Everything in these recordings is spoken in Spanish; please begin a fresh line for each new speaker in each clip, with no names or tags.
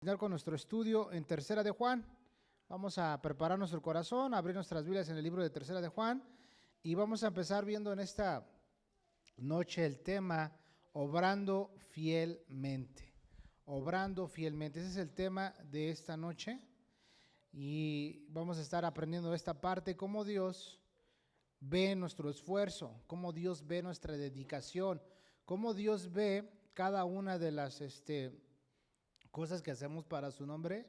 continuar con nuestro estudio en Tercera de Juan. Vamos a preparar nuestro corazón, a abrir nuestras Biblias en el libro de Tercera de Juan y vamos a empezar viendo en esta noche el tema obrando fielmente. Obrando fielmente, ese es el tema de esta noche y vamos a estar aprendiendo esta parte, cómo Dios ve nuestro esfuerzo, cómo Dios ve nuestra dedicación, cómo Dios ve cada una de las cosas que hacemos para su nombre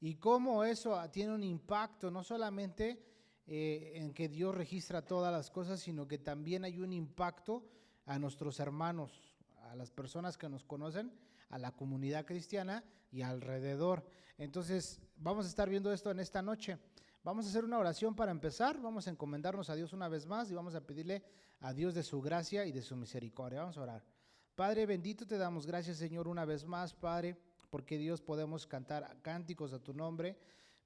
y cómo eso tiene un impacto no solamente en que Dios registra todas las cosas, sino que también hay un impacto a nuestros hermanos, a las personas que nos conocen, a la comunidad cristiana y alrededor. Entonces vamos a estar viendo esto en esta noche. Vamos a hacer una oración para empezar, vamos a encomendarnos a Dios una vez más y vamos a pedirle a Dios de su gracia y de su misericordia. Vamos a orar. Padre bendito, te damos gracias, Señor, una vez más, Padre, porque Dios podemos cantar cánticos a tu nombre,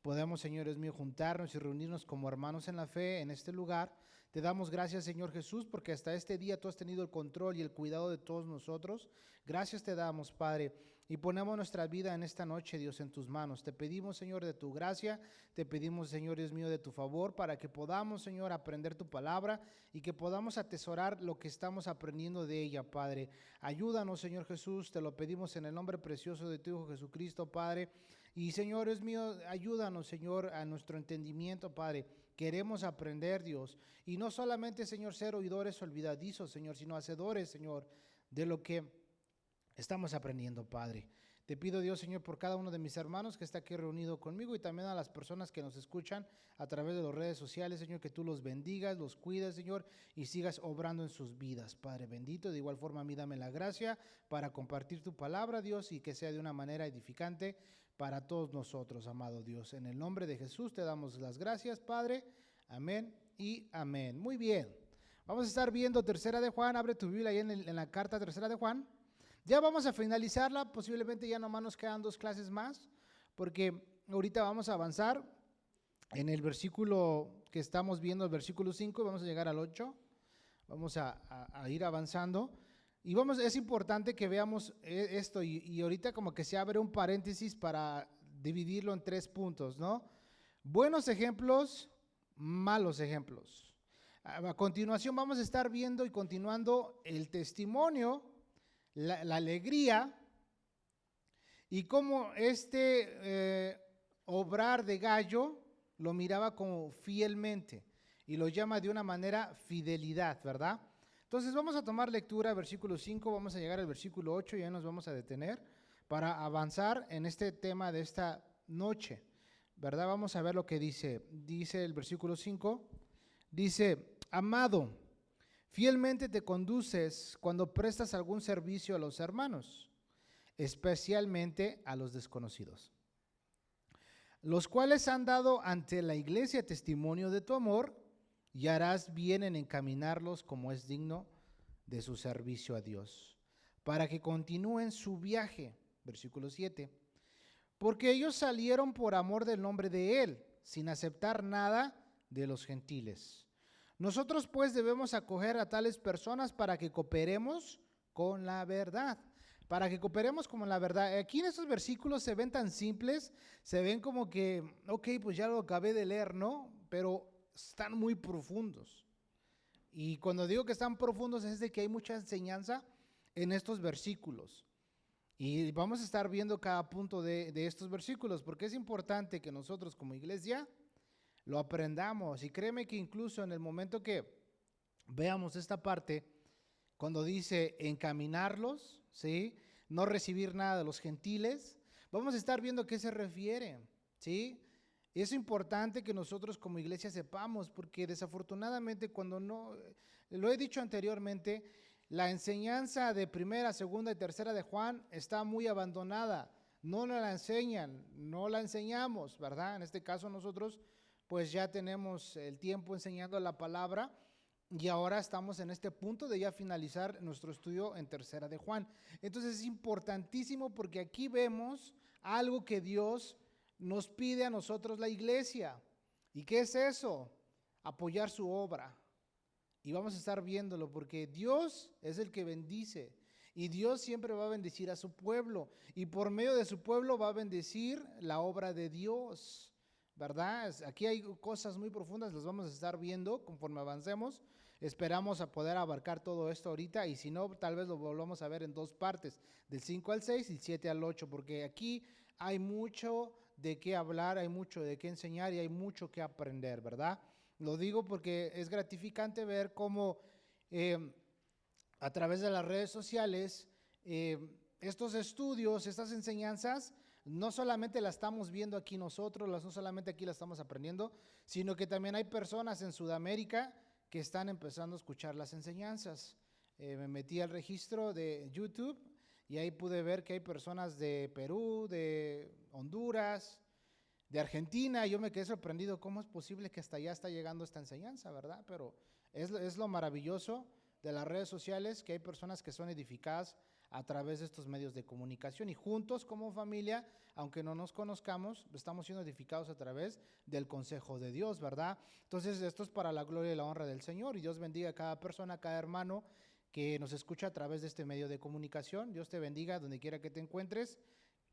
podemos, Señor, es mío, juntarnos y reunirnos como hermanos en la fe en este lugar. Te damos gracias, Señor Jesús, porque hasta este día tú has tenido el control y el cuidado de todos nosotros. Gracias te damos, Padre, y ponemos nuestra vida en esta noche, Dios, en tus manos. Te pedimos, Señor, de tu gracia, te pedimos, Señor, Dios mío, de tu favor, para que podamos, Señor, aprender tu palabra y que podamos atesorar lo que estamos aprendiendo de ella, Padre. Ayúdanos, Señor Jesús, te lo pedimos en el nombre precioso de tu Hijo Jesucristo, Padre. Y, Señor, Dios mío, ayúdanos, Señor, a nuestro entendimiento, Padre. Queremos aprender, Dios, y no solamente, Señor, ser oidores olvidadizos, Señor, sino hacedores, Señor, de lo que estamos aprendiendo, Padre. Te pido, Dios, Señor, por cada uno de mis hermanos que está aquí reunido conmigo y también a las personas que nos escuchan a través de las redes sociales, Señor, que tú los bendigas, los cuides, Señor, y sigas obrando en sus vidas, Padre bendito. De igual forma, a mí dame la gracia para compartir tu palabra, Dios, y que sea de una manera edificante para todos nosotros, amado Dios. En el nombre de Jesús te damos las gracias, Padre. Amén y amén. Muy bien. Vamos a estar viendo Tercera de Juan. Abre tu Biblia ahí en la carta Tercera de Juan. Ya vamos a finalizarla, posiblemente ya nomás nos quedan 2 clases más, porque ahorita vamos a avanzar en el versículo que estamos viendo, el versículo 5, y vamos a llegar al 8, vamos a ir avanzando, y es importante que veamos esto, y ahorita como que se abre un paréntesis para dividirlo en 3 puntos, ¿no? Buenos ejemplos, malos ejemplos. A continuación vamos a estar viendo y continuando el testimonio, la alegría y cómo obrar de Gallo lo miraba como fielmente y lo llama de una manera fidelidad, ¿verdad? Entonces vamos a tomar lectura, versículo 5, vamos a llegar al versículo 8 y ya nos vamos a detener para avanzar en este tema de esta noche, ¿verdad? Vamos a ver lo que dice el versículo 5, dice, amado, fielmente te conduces cuando prestas algún servicio a los hermanos, especialmente a los desconocidos, los cuales han dado ante la iglesia testimonio de tu amor, y harás bien en encaminarlos como es digno de su servicio a Dios, para que continúen su viaje. Versículo 7. Porque ellos salieron por amor del nombre de Él, sin aceptar nada de los gentiles. Nosotros pues debemos acoger a tales personas para que cooperemos con la verdad. Para que cooperemos con la verdad. Aquí en estos versículos se ven tan simples, se ven como que, ok, pues ya lo acabé de leer, ¿no? Pero están muy profundos. Y cuando digo que están profundos es de que hay mucha enseñanza en estos versículos. Y vamos a estar viendo cada punto de estos versículos, porque es importante que nosotros como iglesia lo aprendamos. Y créeme que incluso en el momento que veamos esta parte, cuando dice encaminarlos, ¿sí? No recibir nada de los gentiles, vamos a estar viendo a qué se refiere, ¿sí? Es importante que nosotros como iglesia sepamos, porque desafortunadamente cuando no, lo he dicho anteriormente, la enseñanza de primera, segunda y tercera de Juan está muy abandonada, no nos la enseñan, no la enseñamos, ¿verdad? En este caso nosotros pues ya tenemos el tiempo enseñando la palabra y ahora estamos en este punto de ya finalizar nuestro estudio en Tercera de Juan. Entonces es importantísimo porque aquí vemos algo que Dios nos pide a nosotros la iglesia. ¿Y qué es eso? Apoyar su obra. Y vamos a estar viéndolo porque Dios es el que bendice. Y Dios siempre va a bendecir a su pueblo. Y por medio de su pueblo va a bendecir la obra de Dios, ¿verdad? Aquí hay cosas muy profundas, las vamos a estar viendo conforme avancemos. Esperamos a poder abarcar todo esto ahorita, y si no, tal vez lo volvamos a ver en dos partes, del 5 al 6 y 7 al 8, porque aquí hay mucho de qué hablar, hay mucho de qué enseñar y hay mucho que aprender, ¿verdad? Lo digo porque es gratificante ver cómo a través de las redes sociales estos estudios, estas enseñanzas, no solamente las estamos viendo aquí nosotros, no solamente aquí las estamos aprendiendo, sino que también hay personas en Sudamérica que están empezando a escuchar las enseñanzas. Me metí al registro de YouTube y ahí pude ver que hay personas de Perú, de Honduras, de Argentina. Yo me quedé sorprendido, ¿cómo es posible que hasta allá está llegando esta enseñanza, verdad? Pero es lo maravilloso de las redes sociales, que hay personas que son edificadas a través de estos medios de comunicación, y juntos como familia, aunque no nos conozcamos, estamos siendo edificados a través del consejo de Dios, ¿verdad? Entonces esto es para la gloria y la honra del Señor, y Dios bendiga a cada persona, a cada hermano que nos escucha a través de este medio de comunicación. Dios te bendiga donde quiera que te encuentres.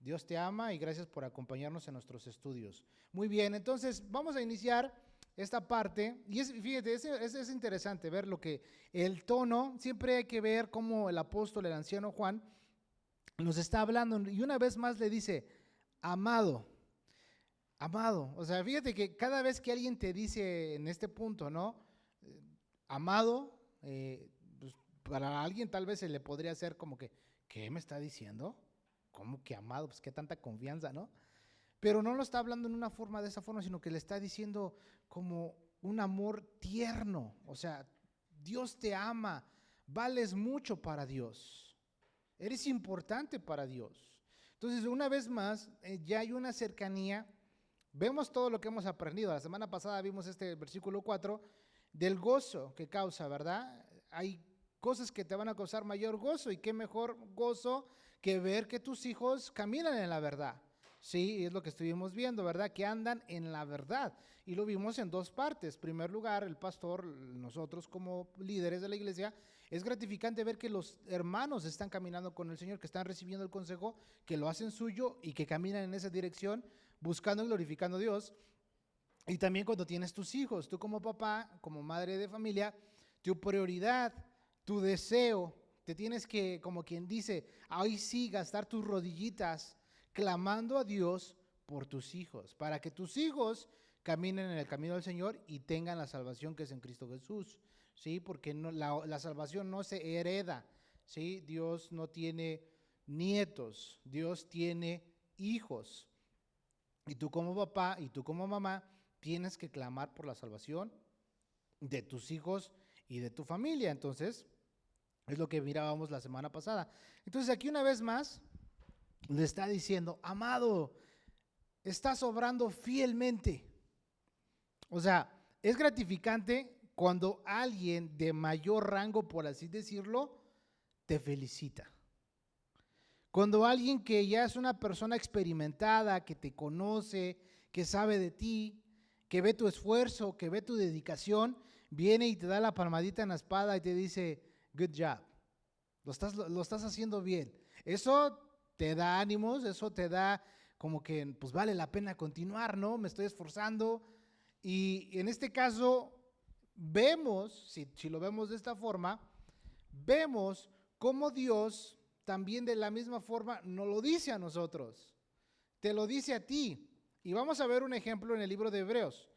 Dios te ama y gracias por acompañarnos en nuestros estudios. Muy bien, entonces vamos a iniciar esta parte, y fíjate, es interesante ver lo que el tono, siempre hay que ver cómo el apóstol, el anciano Juan, nos está hablando, y una vez más le dice, amado, amado. O sea, fíjate que cada vez que alguien te dice en este punto, ¿no? Amado, pues para alguien tal vez se le podría hacer como que, ¿qué me está diciendo? ¿Cómo que amado? Pues qué tanta confianza, ¿no? Pero no lo está hablando en una forma de esa forma, sino que le está diciendo como un amor tierno. O sea, Dios te ama, vales mucho para Dios, eres importante para Dios. Entonces, una vez más, ya hay una cercanía. Vemos todo lo que hemos aprendido. La semana pasada vimos este versículo 4 del gozo que causa, ¿verdad? Hay cosas que te van a causar mayor gozo, y qué mejor gozo que ver que tus hijos caminan en la verdad. Sí, es lo que estuvimos viendo, ¿verdad? Que andan en la verdad. Y lo vimos en dos partes. En primer lugar, el pastor, nosotros como líderes de la iglesia, es gratificante ver que los hermanos están caminando con el Señor, que están recibiendo el consejo, que lo hacen suyo y que caminan en esa dirección, buscando y glorificando a Dios. Y también cuando tienes tus hijos, tú como papá, como madre de familia, tu prioridad, tu deseo, te tienes que, como quien dice, ahí sí, gastar tus rodillitas clamando a Dios por tus hijos, para que tus hijos caminen en el camino del Señor y tengan la salvación que es en Cristo Jesús, ¿sí? Porque no, la salvación no se hereda, ¿sí? Dios no tiene nietos, Dios tiene hijos. Y tú como papá y tú como mamá tienes que clamar por la salvación de tus hijos y de tu familia. Entonces, es lo que mirábamos la semana pasada. Entonces, aquí una vez más le está diciendo, amado, estás obrando fielmente. O sea, es gratificante cuando alguien de mayor rango, por así decirlo, te felicita. Cuando alguien que ya es una persona experimentada, que te conoce, que sabe de ti, que ve tu esfuerzo, que ve tu dedicación, viene y te da la palmadita en la espalda y te dice, good job, lo estás haciendo bien. Eso te da ánimos, eso te da como que pues vale la pena continuar, ¿no? Me estoy esforzando. Y en este caso vemos, si lo vemos de esta forma, vemos cómo Dios también de la misma forma nos lo dice a nosotros, te lo dice a ti. Y vamos a ver un ejemplo en el libro de Hebreos.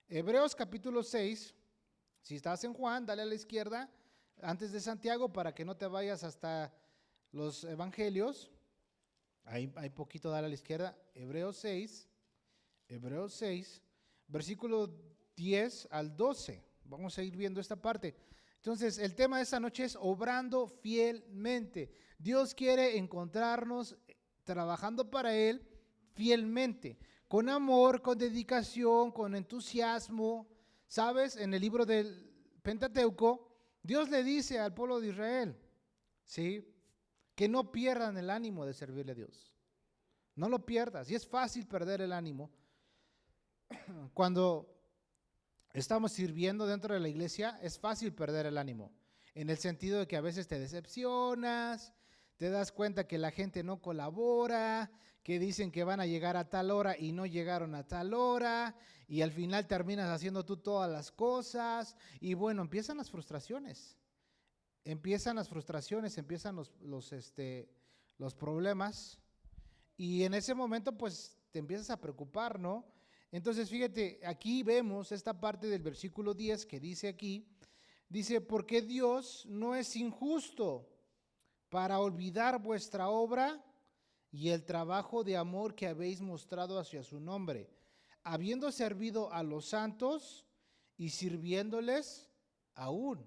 Hebreos capítulo 6, si estás en Juan, dale a la izquierda, antes de Santiago, para que no te vayas hasta los evangelios. Hay poquito, dale a la izquierda. Hebreos 6, versículo 10 al 12. Vamos a ir viendo esta parte. Entonces, el tema de esta noche es obrando fielmente. Dios quiere encontrarnos trabajando para Él fielmente, con amor, con dedicación, con entusiasmo. ¿Sabes? En el libro del Pentateuco, Dios le dice al pueblo de Israel, ¿sí?, que no pierdan el ánimo de servirle a Dios. No lo pierdas. Y es fácil perder el ánimo cuando estamos sirviendo dentro de la iglesia. Es fácil perder el ánimo, en el sentido de que a veces te decepcionas, te das cuenta que la gente no colabora, que dicen que van a llegar a tal hora y no llegaron a tal hora, y al final terminas haciendo tú todas las cosas, y bueno, empiezan las frustraciones, empiezan los problemas, y en ese momento pues te empiezas a preocupar, ¿no? Entonces fíjate, aquí vemos esta parte del versículo 10 que dice aquí, dice, porque Dios no es injusto para olvidar vuestra obra y el trabajo de amor que habéis mostrado hacia su nombre, habiendo servido a los santos y sirviéndoles aún.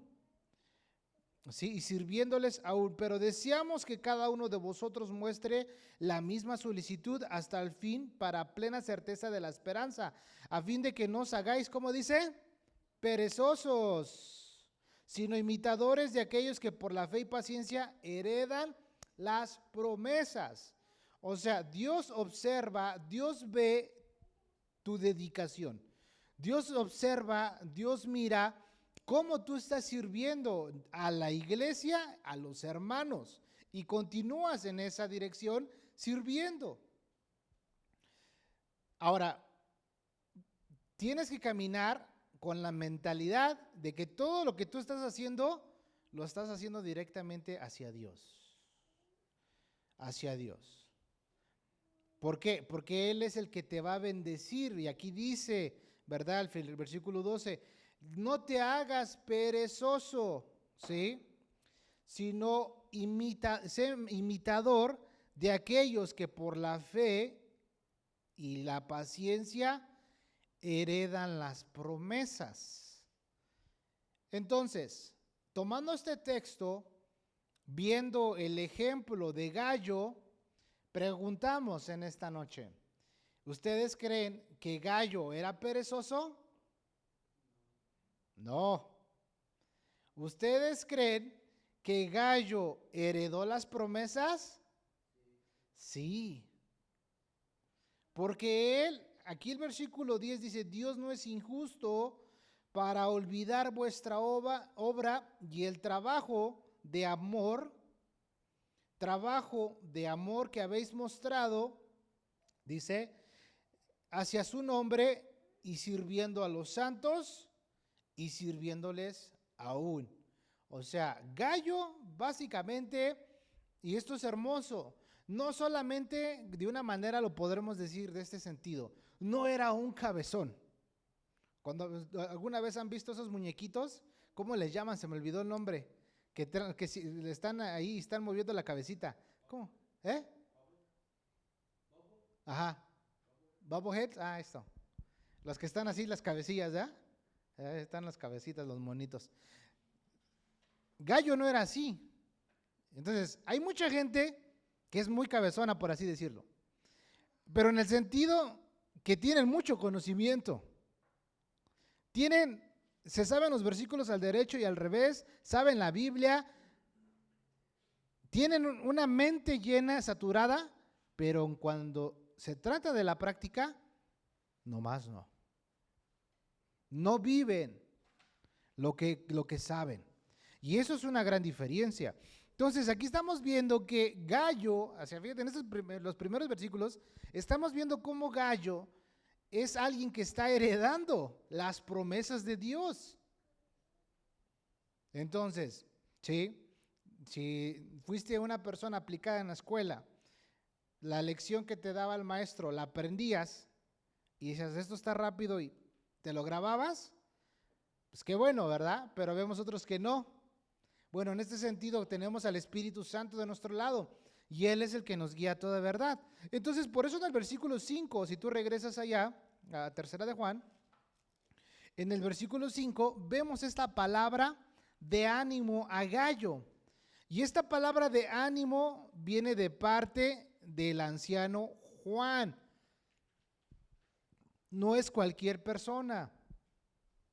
Sí, y sirviéndoles aún, pero deseamos que cada uno de vosotros muestre la misma solicitud hasta el fin para plena certeza de la esperanza, a fin de que no os hagáis, ¿cómo dice? Perezosos, sino imitadores de aquellos que por la fe y paciencia heredan las promesas. O sea, Dios observa, Dios ve tu dedicación. Dios observa, Dios mira cómo tú estás sirviendo a la iglesia, a los hermanos, y continúas en esa dirección sirviendo. Ahora, tienes que caminar con la mentalidad de que todo lo que tú estás haciendo, lo estás haciendo directamente hacia Dios. Hacia Dios. ¿Por qué? Porque Él es el que te va a bendecir. Y aquí dice, ¿verdad? El versículo 12, no te hagas perezoso, ¿sí? Sino sé imitador de aquellos que por la fe y la paciencia heredan las promesas. Entonces, tomando este texto, viendo el ejemplo de Gallo, preguntamos en esta noche, ¿ustedes creen que Gallo era perezoso? No. ¿Ustedes creen que Gallo heredó las promesas? Sí. Porque él, aquí el versículo 10 dice, Dios no es injusto para olvidar vuestra obra y el trabajo de amor que habéis mostrado, dice, hacia su nombre y sirviendo a los santos y sirviéndoles aún. O sea, Gallo básicamente, y esto es hermoso, no solamente de una manera lo podremos decir de este sentido, no era un cabezón. Cuando alguna vez han visto esos muñequitos, ¿cómo les llaman? Se me olvidó el nombre. Que si están ahí, están moviendo la cabecita. ¿Cómo? ¿Eh? Ajá. Bubbleheads, esto. Los que están así, las cabecillas, ¿ya? Están las cabecitas, los monitos. Gallo no era así. Entonces, hay mucha gente que es muy cabezona, por así decirlo. Pero en el sentido que tienen mucho conocimiento. Se saben los versículos al derecho y al revés, saben la Biblia, tienen una mente llena, saturada, pero cuando se trata de la práctica, nomás no. No viven lo que saben. Y eso es una gran diferencia. Entonces, aquí estamos viendo que Gallo, en los primeros versículos, estamos viendo cómo Gallo es alguien que está heredando las promesas de Dios. Entonces, si fuiste una persona aplicada en la escuela, la lección que te daba el maestro la aprendías y dices, esto está rápido y te lo grababas, pues qué bueno, ¿verdad? Pero vemos otros que no. Bueno, en este sentido tenemos al Espíritu Santo de nuestro lado y Él es el que nos guía a toda verdad. Entonces, por eso en el versículo 5, si tú regresas allá, a Tercera de Juan, en el versículo 5 vemos esta palabra de ánimo a Gallo. Y esta palabra de ánimo viene de parte del anciano Juan. No es cualquier persona,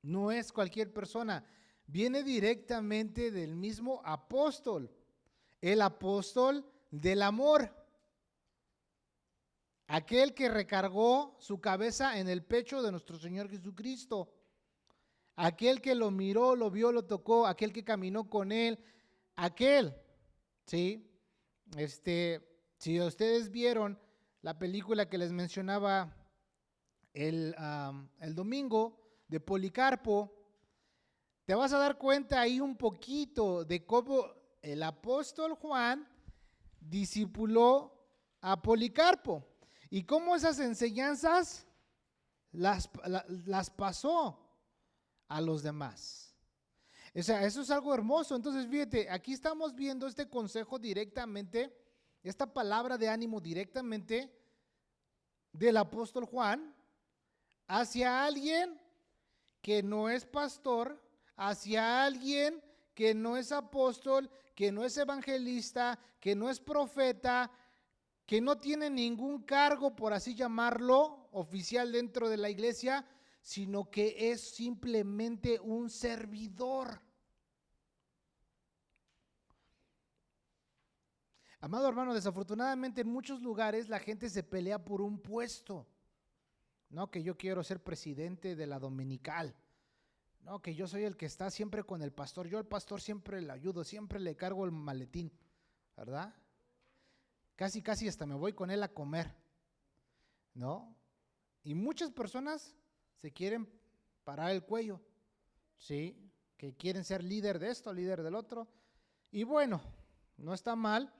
no es cualquier persona. Viene directamente del mismo apóstol, el apóstol del amor. Aquel que recargó su cabeza en el pecho de nuestro Señor Jesucristo. Aquel que lo miró, lo vio, lo tocó, aquel que caminó con Él, aquel, ¿sí? Si ustedes vieron la película que les mencionaba el domingo de Policarpo, te vas a dar cuenta ahí un poquito de cómo el apóstol Juan discipuló a Policarpo y cómo esas enseñanzas las pasó a los demás. O sea, eso es algo hermoso. Entonces, fíjate, aquí estamos viendo este consejo directamente, esta palabra de ánimo directamente del apóstol Juan hacia alguien que no es pastor, hacia alguien que no es apóstol, que no es evangelista, que no es profeta, que no tiene ningún cargo, por así llamarlo, oficial dentro de la iglesia, sino que es simplemente un servidor. Amado hermano, desafortunadamente en muchos lugares la gente se pelea por un puesto. No, que yo quiero ser presidente de la dominical. No, que yo soy el que está siempre con el pastor. Yo al pastor siempre le ayudo, siempre le cargo el maletín, ¿verdad? Casi hasta me voy con él a comer, ¿no? Y muchas personas se quieren parar el cuello, ¿sí? Que quieren ser líder de esto, líder del otro. Y bueno, no está mal,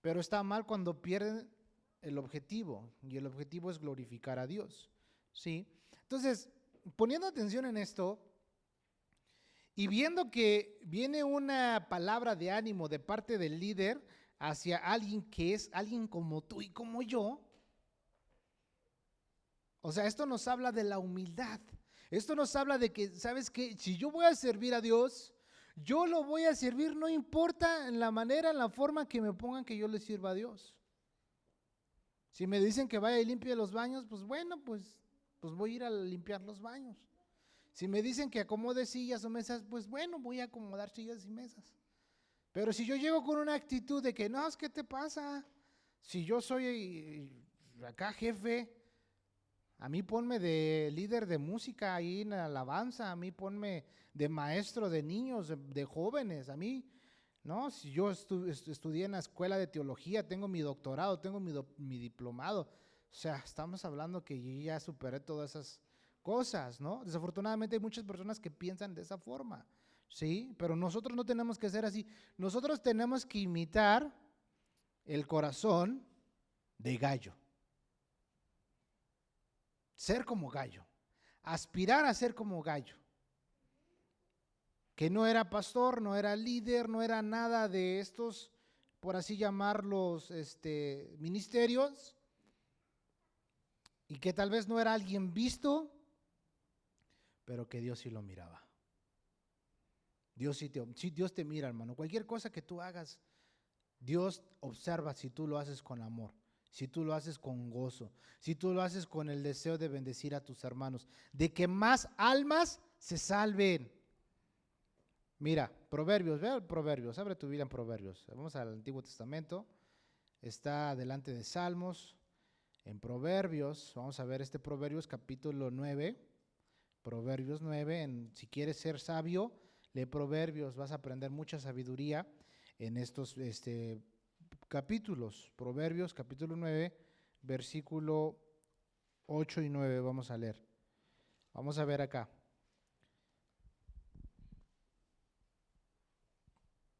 pero está mal cuando pierden el objetivo. Y el objetivo es glorificar a Dios, ¿sí? Entonces, poniendo atención en esto y viendo que viene una palabra de ánimo de parte del líder hacia alguien que es alguien como tú y como yo, o sea, esto nos habla de la humildad. Esto nos habla de que, ¿sabes qué? Si yo voy a servir a Dios, yo lo voy a servir, no importa en la manera, en la forma que me pongan que yo le sirva a Dios. Si me dicen que vaya y limpie los baños, pues bueno, pues voy a ir a limpiar los baños. Si me dicen que acomode sillas o mesas, pues bueno, voy a acomodar sillas y mesas. Pero si yo llego con una actitud de que, no, ¿qué te pasa? Si yo soy acá jefe, a mí ponme de líder de música ahí en la alabanza, a mí ponme de maestro de niños, de jóvenes, a mí, ¿no? Si yo estudié en la escuela de teología, tengo mi doctorado, tengo mi diplomado, o sea, estamos hablando que yo ya superé todas esas cosas, ¿no? Desafortunadamente hay muchas personas que piensan de esa forma, ¿sí? Pero nosotros no tenemos que ser así, nosotros tenemos que imitar el corazón de gallo. Ser como gallo, aspirar a ser como gallo, que no era pastor, no era líder, no era nada de estos, por así llamarlos, ministerios, y que tal vez no era alguien visto, pero que Dios sí lo miraba. Dios Dios te mira, hermano. Cualquier cosa que tú hagas, Dios observa si tú lo haces con amor, si tú lo haces con gozo, si tú lo haces con el deseo de bendecir a tus hermanos, de que más almas se salven. Mira, Proverbios, ve Proverbios, abre tu Biblia en Proverbios. Vamos al Antiguo Testamento, está delante de Salmos, en Proverbios, vamos a ver Proverbios capítulo 9, Proverbios 9, si quieres ser sabio, lee Proverbios, vas a aprender mucha sabiduría en estos capítulos. Proverbios capítulo 9, versículo 8 y 9 vamos a leer. Vamos a ver acá.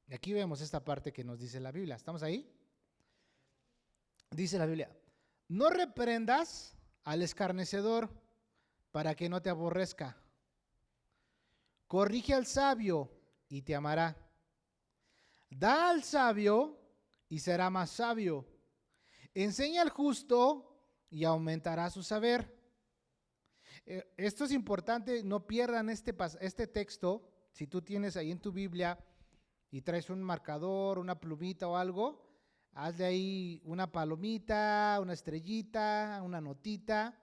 Y aquí vemos esta parte que nos dice la Biblia. ¿Estamos ahí? Dice la Biblia, no reprendas al escarnecedor para que no te aborrezca. Corrige al sabio y te amará. Da al sabio y será más sabio. Enseña al justo y aumentará su saber. Esto es importante, no pierdan este texto. Si tú tienes ahí en tu Biblia y traes un marcador, una plumita o algo, hazle ahí una palomita, una estrellita, una notita,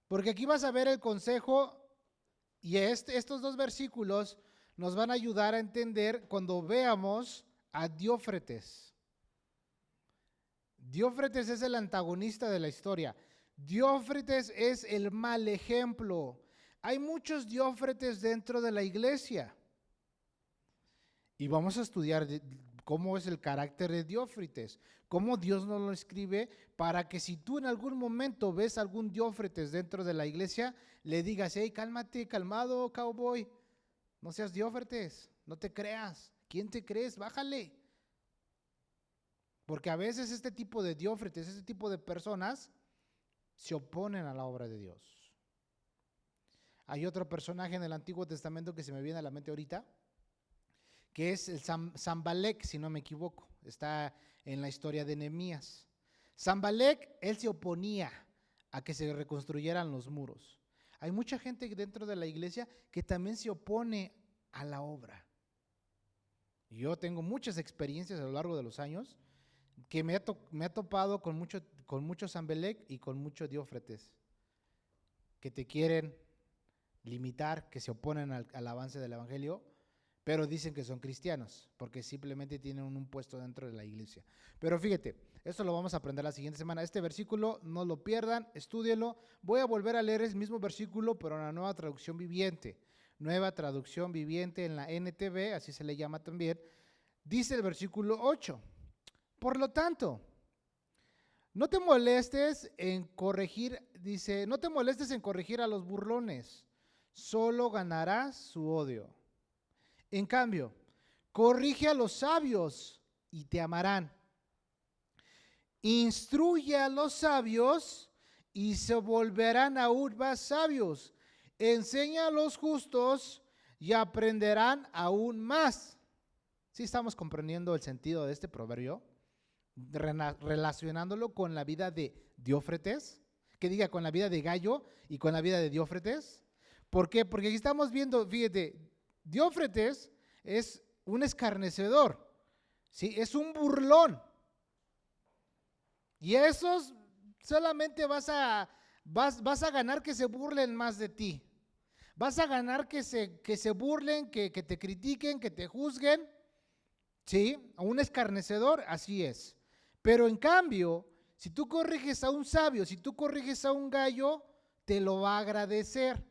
porque aquí vas a ver el consejo y estos dos versículos nos van a ayudar a entender cuando veamos a Diófretes. Diófretes es el antagonista de la historia. Diófretes es el mal ejemplo. Hay muchos Diófretes dentro de la iglesia. Y vamos a estudiar cómo es el carácter de Diófretes, cómo Dios nos lo escribe para que si tú en algún momento ves algún Diófretes dentro de la iglesia, le digas, hey, cálmate, calmado, cowboy, no seas Diófretes, no te creas, ¿quién te crees? Bájale. Porque a veces este tipo de Diófretes, este tipo de personas se oponen a la obra de Dios. Hay otro personaje en el Antiguo Testamento que se me viene a la mente ahorita, que es el Sanbalec, si no me equivoco, está en la historia de Nehemías. Sanbalec, él se oponía a que se reconstruyeran los muros. Hay mucha gente dentro de la iglesia que también se opone a la obra. Yo tengo muchas experiencias a lo largo de los años que me ha topado con mucho Sanbalec y con mucho Diófretes, que te quieren limitar, que se oponen al avance del evangelio, pero dicen que son cristianos, porque simplemente tienen un puesto dentro de la iglesia. Pero fíjate, esto lo vamos a aprender la siguiente semana. Este versículo no lo pierdan, estúdienlo. Voy a volver a leer el mismo versículo, pero en la nueva traducción viviente. Nueva traducción viviente en la NTV, así se le llama también. Dice el versículo 8. Por lo tanto, no te molestes en corregir, dice, no te molestes en corregir a los burlones, solo ganarás su odio. En cambio, corrige a los sabios y te amarán. Instruye a los sabios y se volverán aún más sabios. Enseña a los justos y aprenderán aún más. ¿Sí estamos comprendiendo el sentido de este proverbio? Relacionándolo con la vida de Diófretes, que diga con la vida de Gallo y con la vida de Diófretes. ¿Por qué? Porque aquí estamos viendo, fíjate, Diófretes es un escarnecedor, ¿sí? Es un burlón. Y esos solamente vas a ganar que se burlen más de ti. Vas a ganar que se burlen, que te critiquen, que te juzguen. ¿Sí? A un escarnecedor, así es. Pero en cambio, si tú corriges a un sabio, si tú corriges a un gallo, te lo va a agradecer.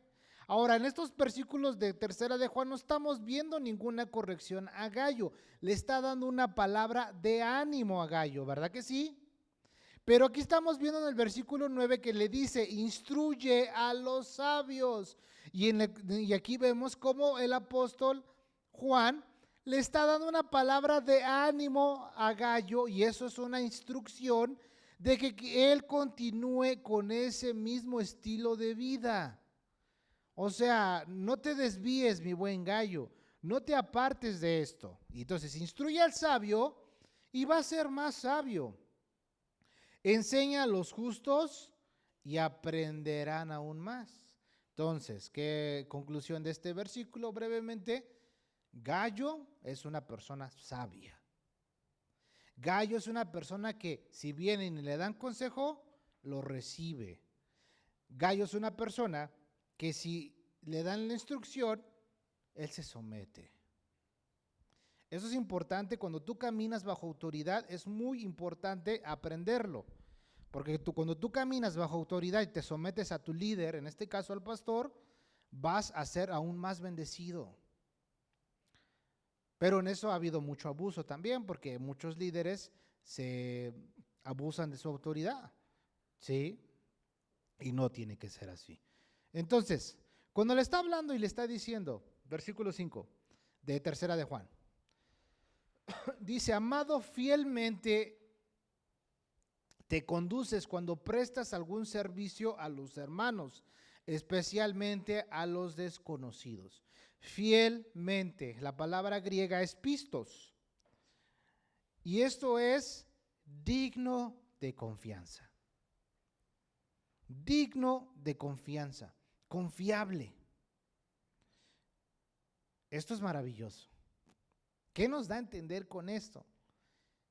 Ahora, en estos versículos de tercera de Juan no estamos viendo ninguna corrección a Gallo. Le está dando una palabra de ánimo a Gallo, ¿verdad que sí? Pero aquí estamos viendo en el versículo 9 que le dice, instruye a los sabios. Y aquí vemos cómo el apóstol Juan le está dando una palabra de ánimo a Gallo, y eso es una instrucción de que él continúe con ese mismo estilo de vida. O sea, no te desvíes, mi buen Gallo, no te apartes de esto. Y entonces instruye al sabio y va a ser más sabio. Enseña a los justos y aprenderán aún más. Entonces, ¿qué conclusión de este versículo? Brevemente, Gallo es una persona sabia. Gallo es una persona que si vienen y le dan consejo, lo recibe. Gallo es una persona que si le dan la instrucción, él se somete. Eso es importante. Cuando tú caminas bajo autoridad, es muy importante aprenderlo. Porque cuando tú caminas bajo autoridad y te sometes a tu líder, en este caso al pastor, vas a ser aún más bendecido. Pero en eso ha habido mucho abuso también, porque muchos líderes se abusan de su autoridad, ¿sí? Y no tiene que ser así. Entonces, cuando le está hablando y le está diciendo, versículo 5 de tercera de Juan, dice, amado, fielmente te conduces cuando prestas algún servicio a los hermanos, especialmente a los desconocidos. Fielmente, la palabra griega es pistos, y esto es digno de confianza. Digno de confianza, confiable. Esto es maravilloso. ¿Qué nos da a entender con esto?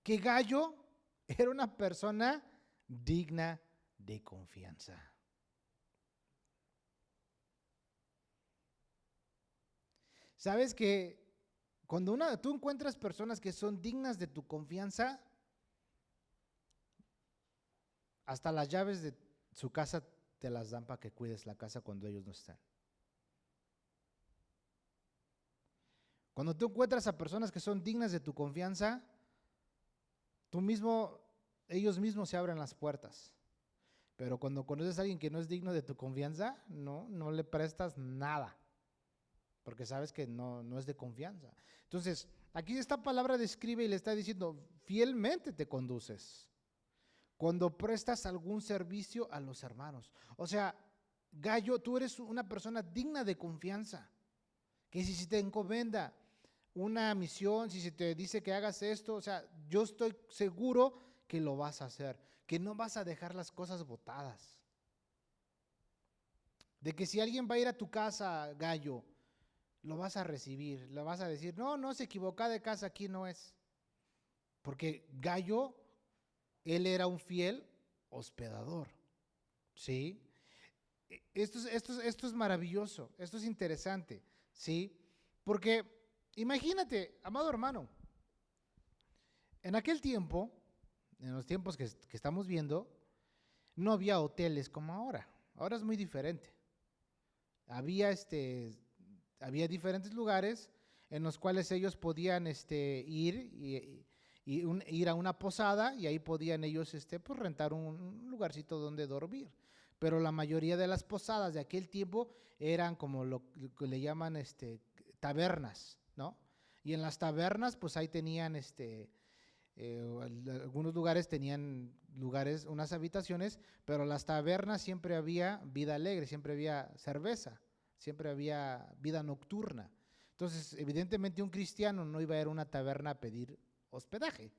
Que Gallo era una persona digna de confianza. ¿Sabes que cuando tú encuentras personas que son dignas de tu confianza, hasta las llaves de su casa te las dan para que cuides la casa cuando ellos no están? Cuando tú encuentras a personas que son dignas de tu confianza, ellos mismos se abren las puertas. Pero cuando conoces a alguien que no es digno de tu confianza, no le prestas nada, porque sabes que no es de confianza. Entonces, aquí esta palabra describe y le está diciendo, fielmente te conduces cuando prestas algún servicio a los hermanos. O sea, Gayo, tú eres una persona digna de confianza, que si te encomienda una misión, si se te dice que hagas esto, o sea, yo estoy seguro que lo vas a hacer, que no vas a dejar las cosas botadas. De que si alguien va a ir a tu casa, Gayo, lo vas a recibir, lo vas a decir, no, se equivocó de casa, aquí no es. Porque Gayo, él era un fiel hospedador, ¿sí? Esto es maravilloso, esto es interesante, ¿sí? Porque imagínate, amado hermano, en aquel tiempo, en los tiempos que estamos viendo, no había hoteles como ahora. Ahora es muy diferente. Había diferentes lugares en los cuales ellos podían ir a una posada y ahí podían ellos pues rentar un lugarcito donde dormir. Pero la mayoría de las posadas de aquel tiempo eran como lo que le llaman tabernas, ¿no? Y en las tabernas pues ahí tenían algunos lugares tenían unas habitaciones, pero las tabernas siempre había vida alegre, siempre había cerveza, siempre había vida nocturna. Entonces, evidentemente un cristiano no iba a ir a una taberna a pedir hospedaje,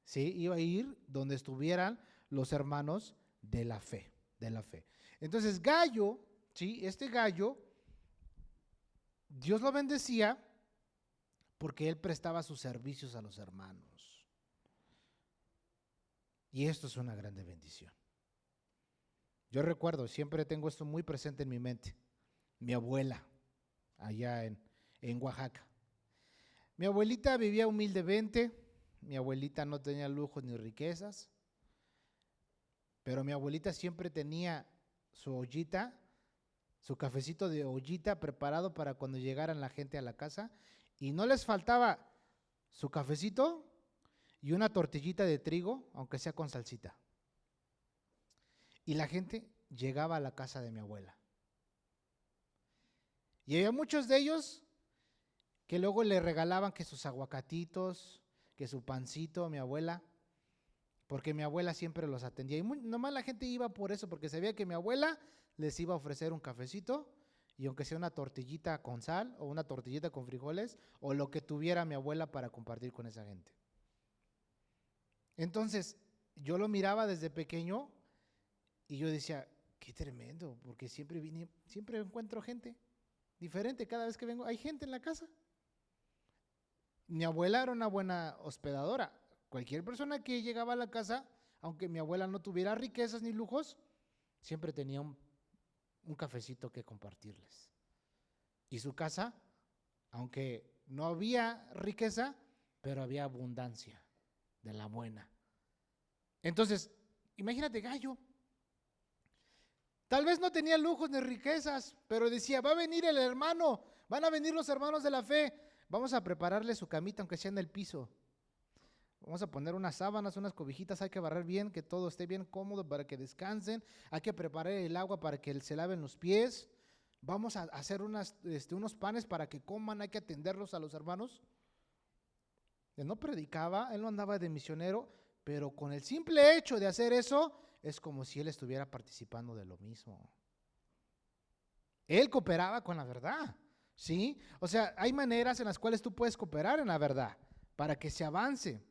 ¿sí? Iba a ir donde estuvieran los hermanos de la fe, de la fe. Entonces, Gayo, ¿sí? Gayo, Dios lo bendecía porque él prestaba sus servicios a los hermanos. Y esto es una grande bendición. Yo recuerdo, siempre tengo esto muy presente en mi mente. Mi abuela, allá en Oaxaca. Mi abuelita vivía humildemente, mi abuelita no tenía lujos ni riquezas, pero mi abuelita siempre tenía su ollita, su cafecito de ollita preparado para cuando llegaran la gente a la casa, y no les faltaba su cafecito y una tortillita de trigo, aunque sea con salsita. Y la gente llegaba a la casa de mi abuela. Y había muchos de ellos que luego le regalaban que sus aguacatitos, que su pancito a mi abuela, porque mi abuela siempre los atendía. Y nomás la gente iba por eso, porque sabía que mi abuela les iba a ofrecer un cafecito, y aunque sea una tortillita con sal, o una tortillita con frijoles, o lo que tuviera mi abuela para compartir con esa gente. Entonces, yo lo miraba desde pequeño, y yo decía, qué tremendo, porque siempre encuentro gente diferente, cada vez que vengo, hay gente en la casa. Mi abuela era una buena hospedadora. Cualquier persona que llegaba a la casa, aunque mi abuela no tuviera riquezas ni lujos, siempre tenía un cafecito que compartirles. Y su casa, aunque no había riqueza, pero había abundancia de la buena. Entonces, imagínate, Gayo. Tal vez no tenía lujos ni riquezas, pero decía, va a venir el hermano, van a venir los hermanos de la fe, vamos a prepararle su camita, aunque sea en el piso. Vamos a poner unas sábanas, unas cobijitas, hay que barrer bien, que todo esté bien cómodo para que descansen, hay que preparar el agua para que se laven los pies, vamos a hacer unos panes para que coman, hay que atenderlos a los hermanos. Él no predicaba, él no andaba de misionero, pero con el simple hecho de hacer eso, es como si él estuviera participando de lo mismo. Él cooperaba con la verdad, ¿sí? O sea, hay maneras en las cuales tú puedes cooperar en la verdad para que se avance,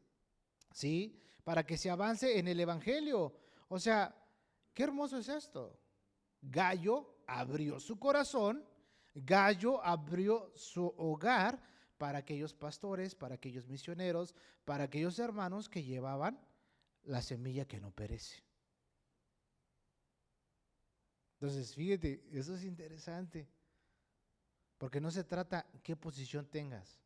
¿sí? Para que se avance en el evangelio. O sea, qué hermoso es esto. Gayo abrió su corazón, Gayo abrió su hogar para aquellos pastores, para aquellos misioneros, para aquellos hermanos que llevaban la semilla que no perece. Entonces, fíjate, eso es interesante, porque no se trata qué posición tengas,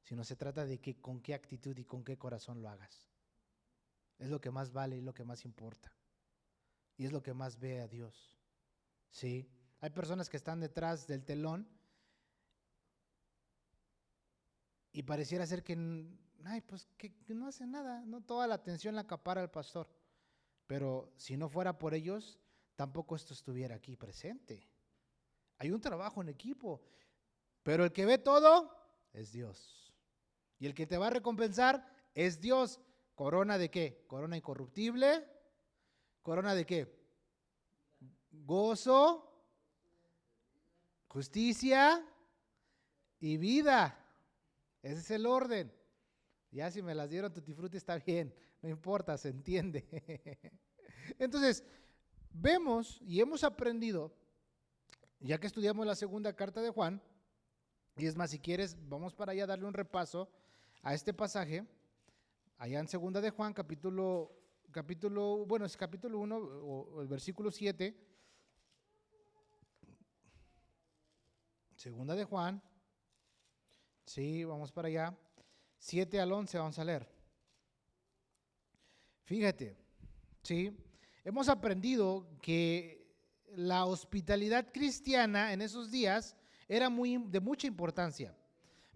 sino se trata de con qué actitud y con qué corazón lo hagas. Es lo que más vale y lo que más importa. Y es lo que más ve a Dios. ¿Sí? Hay personas que están detrás del telón y pareciera ser que ay, pues que no hace nada, no toda la atención la acapara el pastor. Pero si no fuera por ellos, tampoco esto estuviera aquí presente. Hay un trabajo en equipo, pero el que ve todo es Dios. Y el que te va a recompensar es Dios. ¿Corona de qué? Corona incorruptible. ¿Corona de qué? Gozo, justicia y vida. Ese es el orden. Ya si me las dieron tutti frutti está bien, no importa, se entiende. Entonces, vemos y hemos aprendido, ya que estudiamos la segunda carta de Juan, y es más, si quieres, vamos para allá a darle un repaso a este pasaje, allá en segunda de Juan, capítulo 1, o el versículo 7, segunda de Juan, sí, vamos para allá, 7 al 11 vamos a leer. Fíjate, sí, hemos aprendido que la hospitalidad cristiana en esos días era de mucha importancia,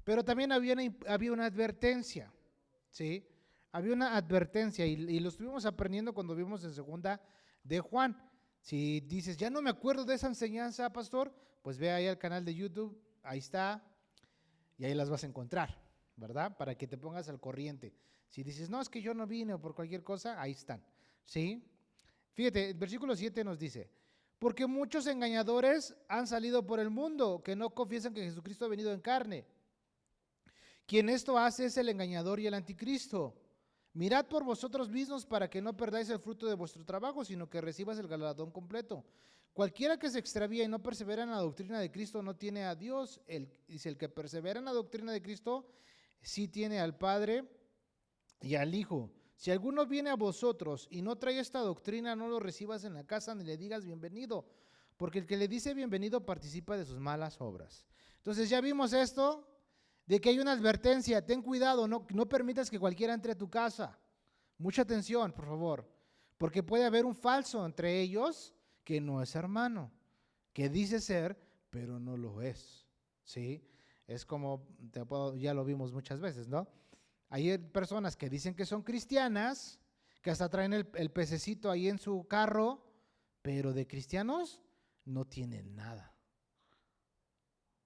pero también había una advertencia, ¿sí? Había una advertencia y lo estuvimos aprendiendo cuando vimos en segunda de Juan. Si dices, ya no me acuerdo de esa enseñanza, pastor, pues ve ahí al canal de YouTube, ahí está, y ahí las vas a encontrar, ¿verdad? Para que te pongas al corriente. Si dices, no, es que yo no vine o por cualquier cosa, ahí están, ¿sí? Fíjate, el versículo 7 nos dice, porque muchos engañadores han salido por el mundo que no confiesan que Jesucristo ha venido en carne. Quien esto hace es el engañador y el anticristo. Mirad por vosotros mismos para que no perdáis el fruto de vuestro trabajo, sino que recibas el galardón completo. Cualquiera que se extravía y no persevera en la doctrina de Cristo no tiene a Dios. Dice, el que persevera en la doctrina de Cristo sí tiene al Padre y al Hijo. Si alguno viene a vosotros y no trae esta doctrina, no lo recibas en la casa ni le digas bienvenido, porque el que le dice bienvenido participa de sus malas obras. Entonces ya vimos esto, de que hay una advertencia, ten cuidado, no permitas que cualquiera entre a tu casa. Mucha atención, por favor, porque puede haber un falso entre ellos que no es hermano, que dice ser, pero no lo es, ¿sí? Es como, ya lo vimos muchas veces, ¿no? Hay personas que dicen que son cristianas, que hasta traen el pececito ahí en su carro, pero de cristianos no tienen nada.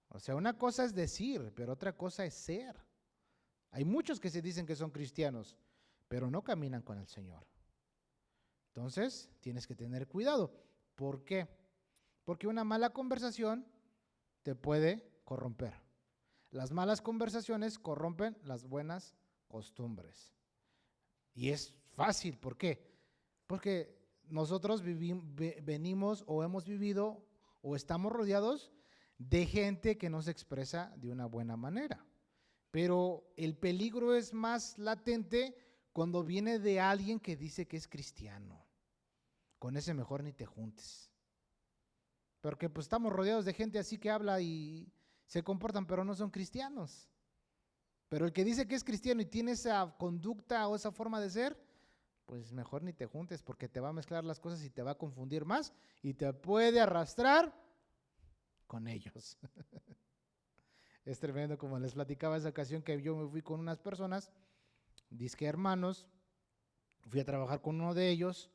O sea, una cosa es decir, pero otra cosa es ser. Hay muchos que se dicen que son cristianos, pero no caminan con el Señor. Entonces, tienes que tener cuidado. ¿Por qué? Porque una mala conversación te puede corromper. Las malas conversaciones corrompen las buenas costumbres. Y es fácil, ¿por qué? Porque nosotros venimos o hemos vivido o estamos rodeados de gente que no se expresa de una buena manera. Pero el peligro es más latente cuando viene de alguien que dice que es cristiano. Con ese mejor ni te juntes. Porque pues estamos rodeados de gente así que habla y se comportan, pero no son cristianos. Pero el que dice que es cristiano y tiene esa conducta o esa forma de ser, pues mejor ni te juntes porque te va a mezclar las cosas y te va a confundir más y te puede arrastrar con ellos. Es tremendo, como les platicaba esa ocasión que yo me fui con unas personas, disque hermanos, fui a trabajar con uno de ellos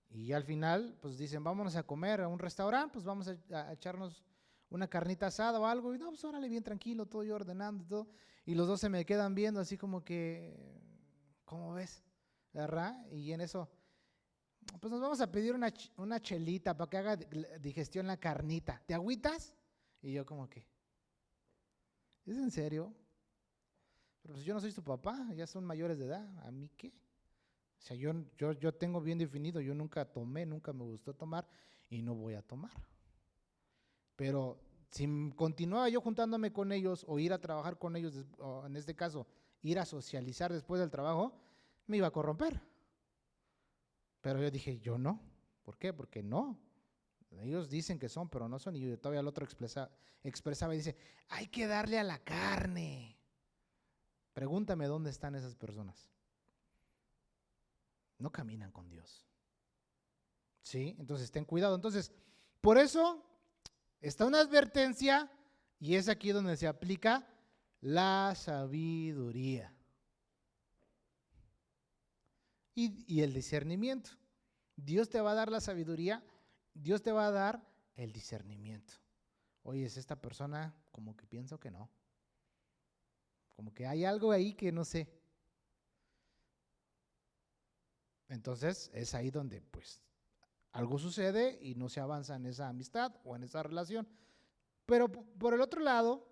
y al final pues dicen vámonos a comer a un restaurante, pues vamos a echarnos una carnita asada o algo y no, pues órale, bien tranquilo, todo yo ordenando y todo, y los dos se me quedan viendo así como que, ¿cómo ves? ¿Verdad? Y en eso, pues nos vamos a pedir una chelita para que haga digestión la carnita, ¿te agüitas? Y yo como que, ¿es en serio? Pero pues yo no soy su papá, ya son mayores de edad, ¿a mí qué? O sea, yo tengo bien definido, yo nunca tomé, nunca me gustó tomar y no voy a tomar. Pero si continuaba yo juntándome con ellos o ir a trabajar con ellos, o en este caso, ir a socializar después del trabajo, me iba a corromper. Pero yo dije, yo no. ¿Por qué? Porque no. Ellos dicen que son, pero no son. Y todavía el otro expresaba y dice, hay que darle a la carne. Pregúntame dónde están esas personas. No caminan con Dios. ¿Sí? Entonces ten cuidado. Entonces, por eso está una advertencia y es aquí donde se aplica la sabiduría. y el discernimiento. Dios te va a dar la sabiduría, Dios te va a dar el discernimiento. Oye, es esta persona como que pienso que no. Como que hay algo ahí que no sé. Entonces es ahí donde pues algo sucede y no se avanza en esa amistad o en esa relación. Pero por el otro lado,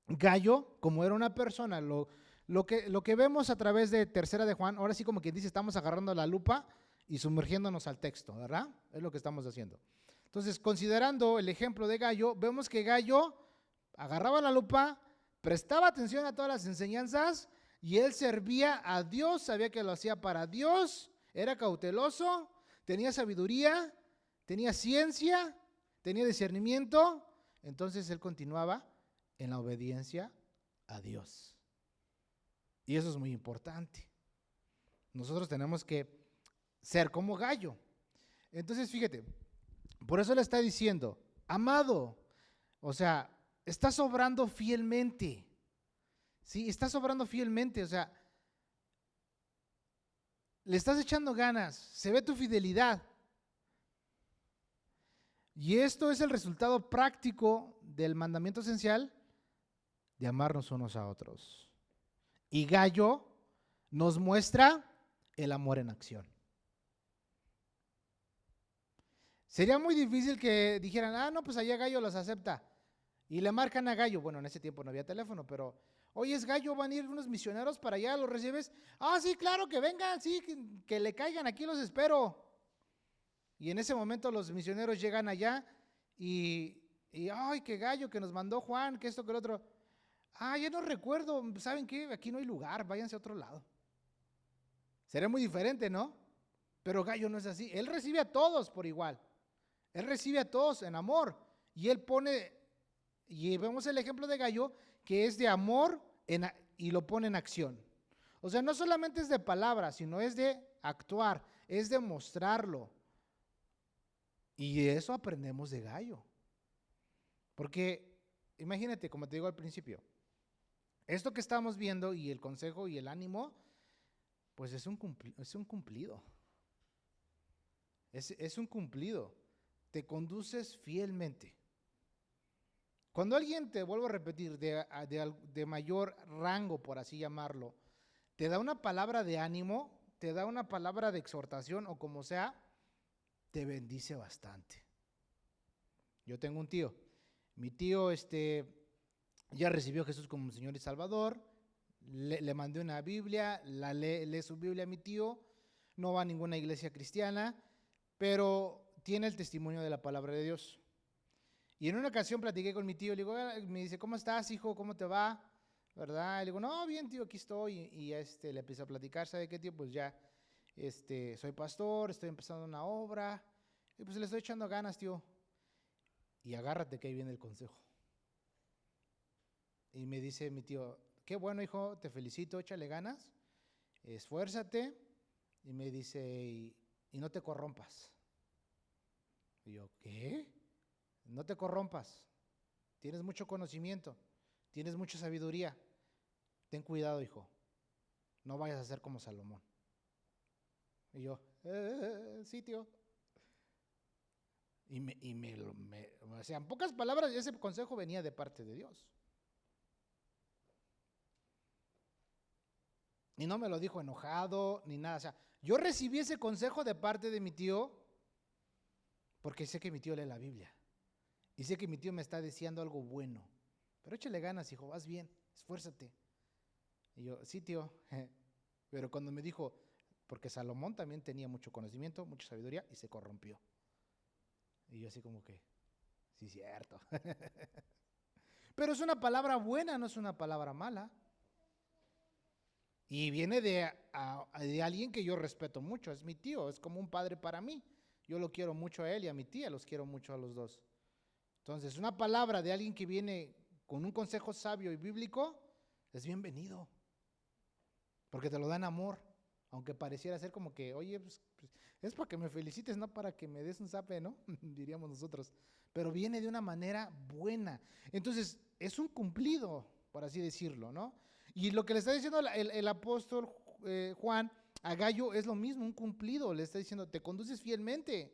Gallo, como era una persona, lo que vemos a través de Tercera de Juan, ahora sí como quien dice, estamos agarrando la lupa y sumergiéndonos al texto, ¿verdad? Es lo que estamos haciendo. Entonces, considerando el ejemplo de Gallo, vemos que Gallo agarraba la lupa, prestaba atención a todas las enseñanzas y él servía a Dios, sabía que lo hacía para Dios, era cauteloso, tenía sabiduría, tenía ciencia, tenía discernimiento. Entonces él continuaba en la obediencia a Dios. Y eso es muy importante. Nosotros tenemos que ser como Gallo. Entonces, fíjate, por eso le está diciendo, amado, o sea, estás obrando fielmente. Sí, estás obrando fielmente, o sea, le estás echando ganas, se ve tu fidelidad. Y esto es el resultado práctico del mandamiento esencial de amarnos unos a otros. Y Gallo nos muestra el amor en acción. Sería muy difícil que dijeran, no, pues allá Gallo los acepta. Y le marcan a Gallo. Bueno, en ese tiempo no había teléfono, pero, oye, es Gallo, van a ir unos misioneros para allá, ¿los recibes? Sí, claro, que vengan, sí, que le caigan, aquí los espero. Y en ese momento los misioneros llegan allá y ay, que Gallo, que nos mandó Juan, que esto, que el otro. Ya no recuerdo, ¿saben qué? Aquí no hay lugar, váyanse a otro lado. Sería muy diferente, ¿no? Pero Gallo no es así, él recibe a todos por igual. Él recibe a todos en amor y él pone, y vemos el ejemplo de Gallo, que es de amor y lo pone en acción. O sea, no solamente es de palabras, sino es de actuar, es de mostrarlo. Y eso aprendemos de Gallo. Porque, imagínate, como te digo al principio, esto que estamos viendo y el consejo y el ánimo, pues es un cumplido. Es un cumplido. Te conduces fielmente. Cuando alguien, te vuelvo a repetir, de mayor rango, por así llamarlo, te da una palabra de ánimo, te da una palabra de exhortación o como sea, te bendice bastante. Yo tengo un tío. Mi tío ya recibió a Jesús como Señor y Salvador. Le mandé una Biblia, lee su Biblia a mi tío. No va a ninguna iglesia cristiana, pero tiene el testimonio de la palabra de Dios. Y en una ocasión platiqué con mi tío, le digo, me dice, ¿cómo estás, hijo? ¿Cómo te va? ¿Verdad? Y le digo, no, bien, tío, aquí estoy. Y le empecé a platicar, ¿sabe qué, tío? Pues ya, soy pastor, estoy empezando una obra, y pues le estoy echando ganas, tío. Y agárrate que ahí viene el consejo. Y me dice mi tío, qué bueno, hijo, te felicito, échale ganas, esfuérzate. Y me dice, y no te corrompas. Y yo, ¿qué? No te corrompas. Tienes mucho conocimiento, tienes mucha sabiduría. Ten cuidado, hijo. No vayas a ser como Salomón. Y yo, sí, tío. O sea, en pocas palabras, ese consejo venía de parte de Dios. Y no me lo dijo enojado, ni nada. O sea, yo recibí ese consejo de parte de mi tío, porque sé que mi tío lee la Biblia. Y sé que mi tío me está diciendo algo bueno. Pero échale ganas, hijo, vas bien, esfuérzate. Y yo, sí, tío. Pero cuando me dijo, porque Salomón también tenía mucho conocimiento, mucha sabiduría, y se corrompió. Y yo así como que, sí, cierto. Pero es una palabra buena, no es una palabra mala. Y viene de alguien que yo respeto mucho, es mi tío, es como un padre para mí. Yo lo quiero mucho a él y a mi tía, los quiero mucho a los dos. Entonces, una palabra de alguien que viene con un consejo sabio y bíblico es bienvenido, porque te lo da en amor, aunque pareciera ser como que, oye, pues, es para que me felicites, no para que me des un zape, ¿no? Diríamos nosotros. Pero viene de una manera buena. Entonces, es un cumplido, por así decirlo, ¿no? Y lo que le está diciendo el apóstol Juan A Gallo es lo mismo, un cumplido, le está diciendo, te conduces fielmente.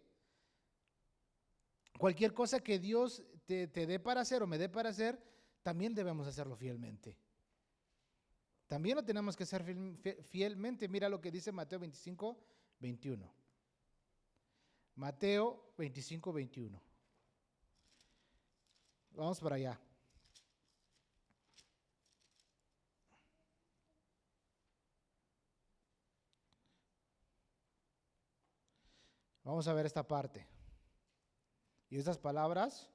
Cualquier cosa que Dios te dé para hacer o me dé para hacer, también debemos hacerlo fielmente. También lo tenemos que hacer fielmente. Mira lo que dice Mateo 25, 21. Mateo 25, 21. Vamos para allá. Vamos a ver esta parte. Y estas palabras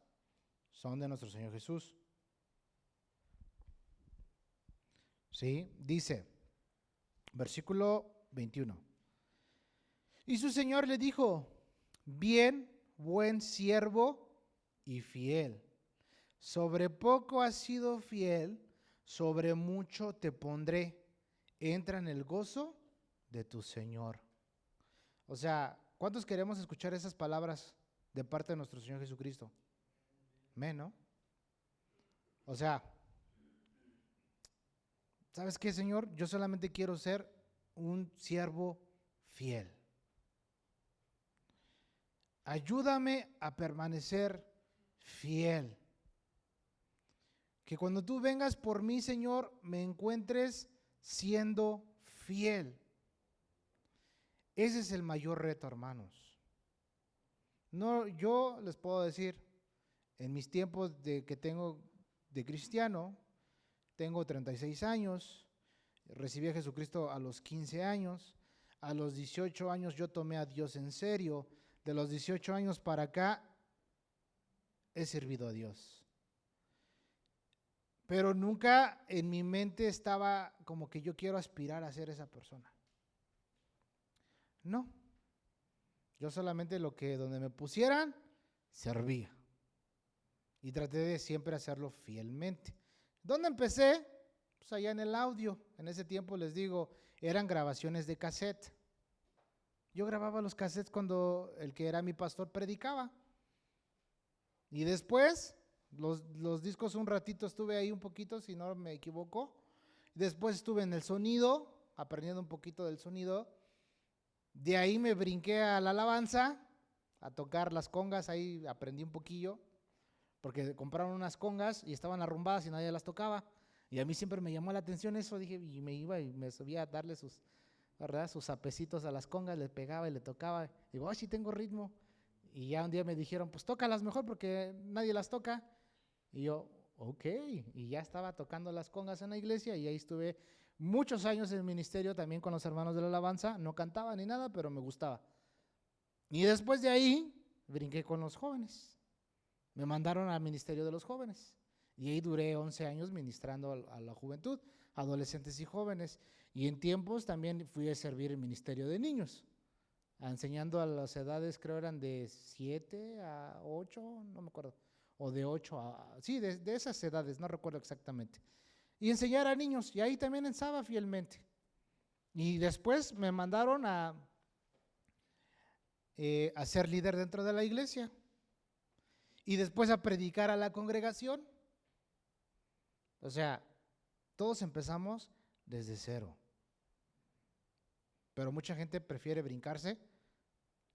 son de nuestro Señor Jesús. ¿Sí? Dice, versículo 21. Y su Señor le dijo, bien, buen siervo y fiel. Sobre poco has sido fiel, sobre mucho te pondré. Entra en el gozo de tu Señor. O sea, ¿cuántos queremos escuchar esas palabras de parte de nuestro Señor Jesucristo? Amén, ¿no? O sea, ¿sabes qué, Señor? Yo solamente quiero ser un siervo fiel. Ayúdame a permanecer fiel. Que cuando tú vengas por mí, Señor, me encuentres siendo fiel. Ese es el mayor reto, hermanos. No, yo les puedo decir, en mis tiempos que tengo de cristiano, tengo 36 años, recibí a Jesucristo a los 15 años, a los 18 años yo tomé a Dios en serio, de los 18 años para acá he servido a Dios. Pero nunca en mi mente estaba como que yo quiero aspirar a ser esa persona. No. Yo solamente donde me pusieran, servía. Y traté de siempre hacerlo fielmente. ¿Dónde empecé? Pues allá en el audio. En ese tiempo, les digo, eran grabaciones de cassette. Yo grababa los cassettes cuando el que era mi pastor predicaba. Y después, los discos un ratito estuve ahí un poquito, si no me equivoco. Después estuve en el sonido, aprendiendo un poquito del sonido. De ahí me brinqué a la alabanza, a tocar las congas, ahí aprendí un poquillo, porque compraron unas congas y estaban arrumbadas y nadie las tocaba. Y a mí siempre me llamó la atención eso, dije, y me iba y me subía a darle sus zapecitos a las congas, le pegaba y le tocaba. Digo, sí tengo ritmo. Y ya un día me dijeron, pues tócalas mejor porque nadie las toca. Y yo, ok, y ya estaba tocando las congas en la iglesia y ahí estuve muchos años en el ministerio también con los hermanos de la alabanza, no cantaba ni nada, pero me gustaba. Y después de ahí, brinqué con los jóvenes. Me mandaron al ministerio de los jóvenes. Y ahí duré 11 años ministrando a la juventud, adolescentes y jóvenes. Y en tiempos también fui a servir el ministerio de niños, enseñando a las edades, creo eran de 7 a 8, no me acuerdo. O de 8 a... Sí, de esas edades, no recuerdo exactamente. Y enseñar a niños, y ahí también ensaba fielmente. Y después me mandaron a ser líder dentro de la iglesia. Y después a predicar a la congregación. O sea, todos empezamos desde cero. Pero mucha gente prefiere brincarse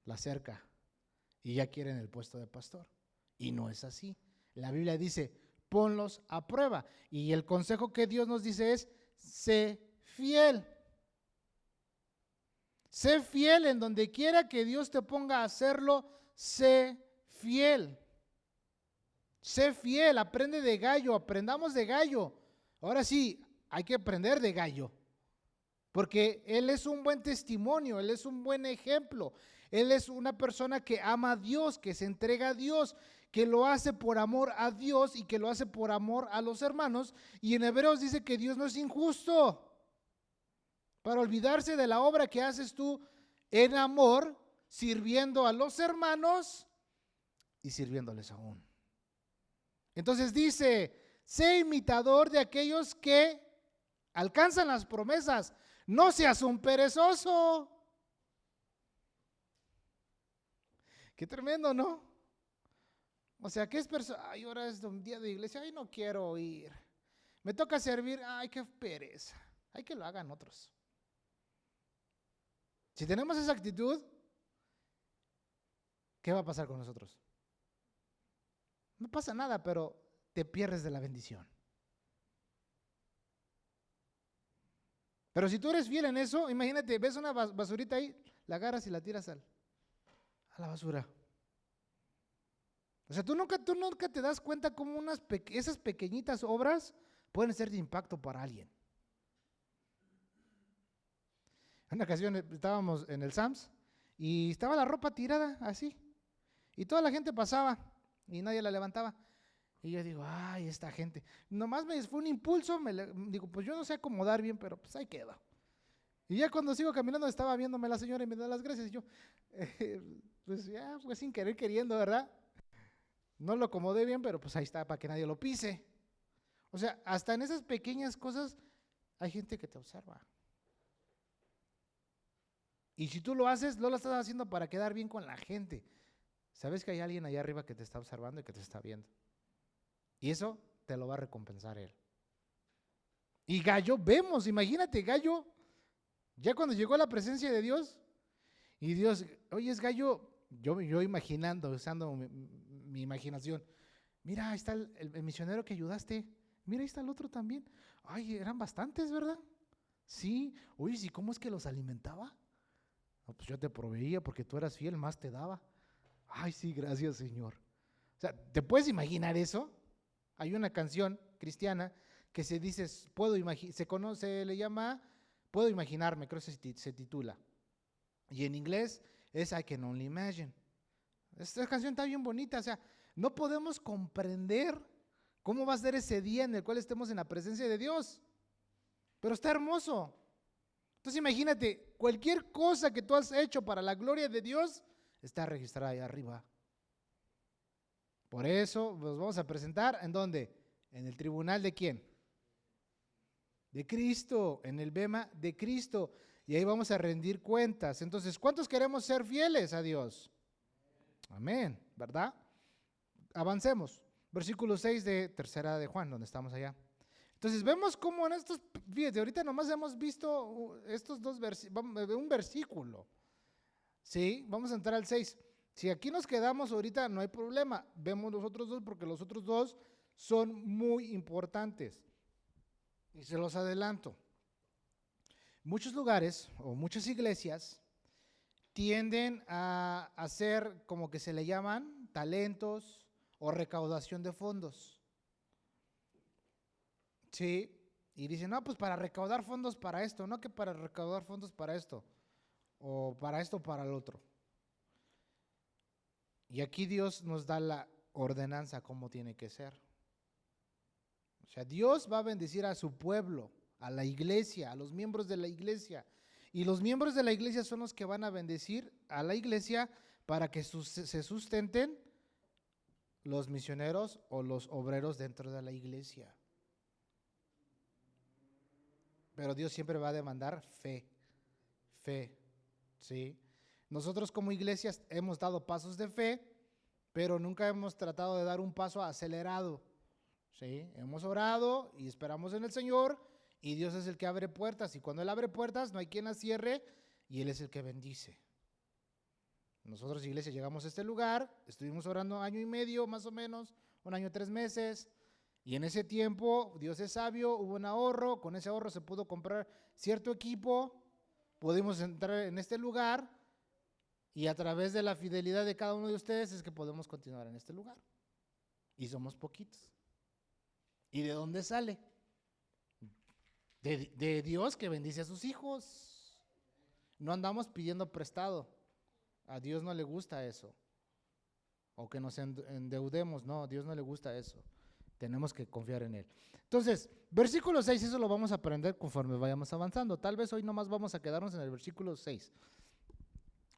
la cerca y ya quieren el puesto de pastor. Y no es así. La Biblia dice, ponlos a prueba. Y el consejo que Dios nos dice es, sé fiel. Sé fiel en donde quiera que Dios te ponga a hacerlo, sé fiel. Sé fiel, aprende de Gallo, aprendamos de Gallo. Ahora sí, hay que aprender de Gallo. Porque él es un buen testimonio, él es un buen ejemplo. Él es una persona que ama a Dios, que se entrega a Dios, que lo hace por amor a Dios y que lo hace por amor a los hermanos. Y en Hebreos dice que Dios no es injusto para olvidarse de la obra que haces tú en amor, sirviendo a los hermanos y sirviéndoles aún. Entonces dice, sé imitador de aquellos que alcanzan las promesas, no seas un perezoso. Qué tremendo, ¿no? O sea, ¿qué es ay, ahora es un día de iglesia, ay, no quiero ir. Me toca servir, ay, qué pereza. Hay que lo hagan otros. Si tenemos esa actitud, ¿qué va a pasar con nosotros? No pasa nada, pero te pierdes de la bendición. Pero si tú eres fiel en eso, imagínate, ves una basurita ahí, la agarras y la tiras a la basura. O sea, tú nunca te das cuenta cómo esas pequeñitas obras pueden ser de impacto para alguien. En una ocasión estábamos en el Sam's y estaba la ropa tirada así. Y toda la gente pasaba y nadie la levantaba. Y yo digo, ay, esta gente. Nomás fue un impulso, digo, pues yo no sé acomodar bien, pero pues ahí queda. Y ya cuando sigo caminando estaba viéndome la señora y me da las gracias. Y yo, pues ya, pues sin querer queriendo, ¿verdad? No lo acomodé bien, pero pues ahí está para que nadie lo pise. O sea, hasta en esas pequeñas cosas hay gente que te observa. Y si tú lo haces, no lo estás haciendo para quedar bien con la gente. Sabes que hay alguien allá arriba que te está observando y que te está viendo. Y eso te lo va a recompensar él. Y Gallo, imagínate, Gallo, ya cuando llegó a la presencia de Dios, y Dios, oye, es Gallo, yo imaginando, usando mi imaginación, mira, ahí está el misionero que ayudaste, mira, ahí está el otro también. Ay, eran bastantes, ¿verdad? Sí, oye, ¿y cómo es que los alimentaba? No, pues yo te proveía porque tú eras fiel, más te daba. Ay, sí, gracias, Señor. O sea, ¿te puedes imaginar eso? Hay una canción cristiana que se dice, le llama Puedo Imaginarme, creo que se titula. Y en inglés es I Can Only Imagine. Esta canción está bien bonita, o sea, no podemos comprender cómo va a ser ese día en el cual estemos en la presencia de Dios. Pero está hermoso. Entonces imagínate, cualquier cosa que tú has hecho para la gloria de Dios está registrada ahí arriba. Por eso nos vamos a presentar, ¿en dónde? En el tribunal de ¿quién? De Cristo, en el bema de Cristo. Y ahí vamos a rendir cuentas. Entonces, ¿cuántos queremos ser fieles a Dios? Amén, ¿verdad? Avancemos. Versículo 6 de Tercera de Juan, donde estamos allá. Entonces, vemos cómo en estos, fíjate, ahorita nomás hemos visto estos un versículo. ¿Sí? Vamos a entrar al 6. Si aquí nos quedamos ahorita, no hay problema. Vemos los otros dos porque los otros dos son muy importantes. Y se los adelanto. Muchos lugares o muchas iglesias tienden a hacer como que se le llaman talentos o recaudación de fondos. Sí, y dicen, no, pues para recaudar fondos para esto, no que para recaudar fondos para esto, o para esto o para el otro. Y aquí Dios nos da la ordenanza como tiene que ser. O sea, Dios va a bendecir a su pueblo, a la iglesia, a los miembros de la iglesia. Y los miembros de la iglesia son los que van a bendecir a la iglesia para que se sustenten los misioneros o los obreros dentro de la iglesia. Pero Dios siempre va a demandar fe, ¿sí? Nosotros como iglesias hemos dado pasos de fe, pero nunca hemos tratado de dar un paso acelerado, ¿sí? Hemos orado y esperamos en el Señor y Dios es el que abre puertas y cuando Él abre puertas no hay quien las cierre y Él es el que bendice. Nosotros, iglesia, llegamos a este lugar, estuvimos orando 1 año y medio más o menos, 1 año 3 meses, y en ese tiempo Dios es sabio, hubo un ahorro, con ese ahorro se pudo comprar cierto equipo, pudimos entrar en este lugar y a través de la fidelidad de cada uno de ustedes es que podemos continuar en este lugar. Y somos poquitos. ¿Y de dónde sale? De Dios que bendice a sus hijos. No andamos pidiendo prestado. A Dios no le gusta eso. O que nos endeudemos. No, a Dios no le gusta eso. Tenemos que confiar en Él. Entonces, versículo 6, eso lo vamos a aprender conforme vayamos avanzando. Tal vez hoy nomás vamos a quedarnos en el versículo 6.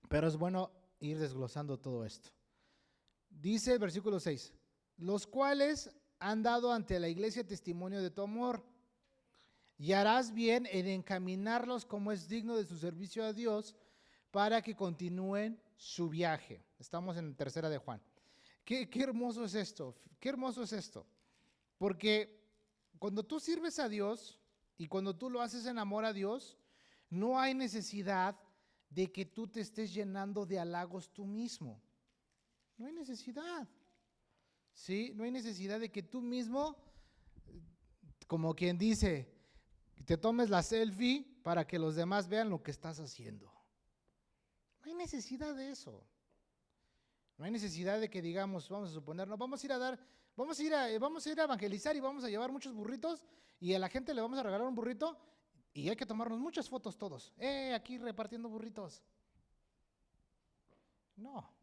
Pero es bueno ir desglosando todo esto. Dice el versículo 6, los cuales han dado ante la iglesia testimonio de tu amor, y harás bien en encaminarlos como es digno de su servicio a Dios, para que continúen su viaje. Estamos en Tercera de Juan. Qué hermoso es esto, qué hermoso es esto. Porque cuando tú sirves a Dios y cuando tú lo haces en amor a Dios, no hay necesidad de que tú te estés llenando de halagos tú mismo. No hay necesidad. ¿Sí? No hay necesidad de que tú mismo, como quien dice, te tomes la selfie para que los demás vean lo que estás haciendo. No hay necesidad de eso. No hay necesidad de que digamos, vamos a suponer, no, vamos a ir a evangelizar y vamos a llevar muchos burritos y a la gente le vamos a regalar un burrito y hay que tomarnos muchas fotos todos. Aquí repartiendo burritos. No.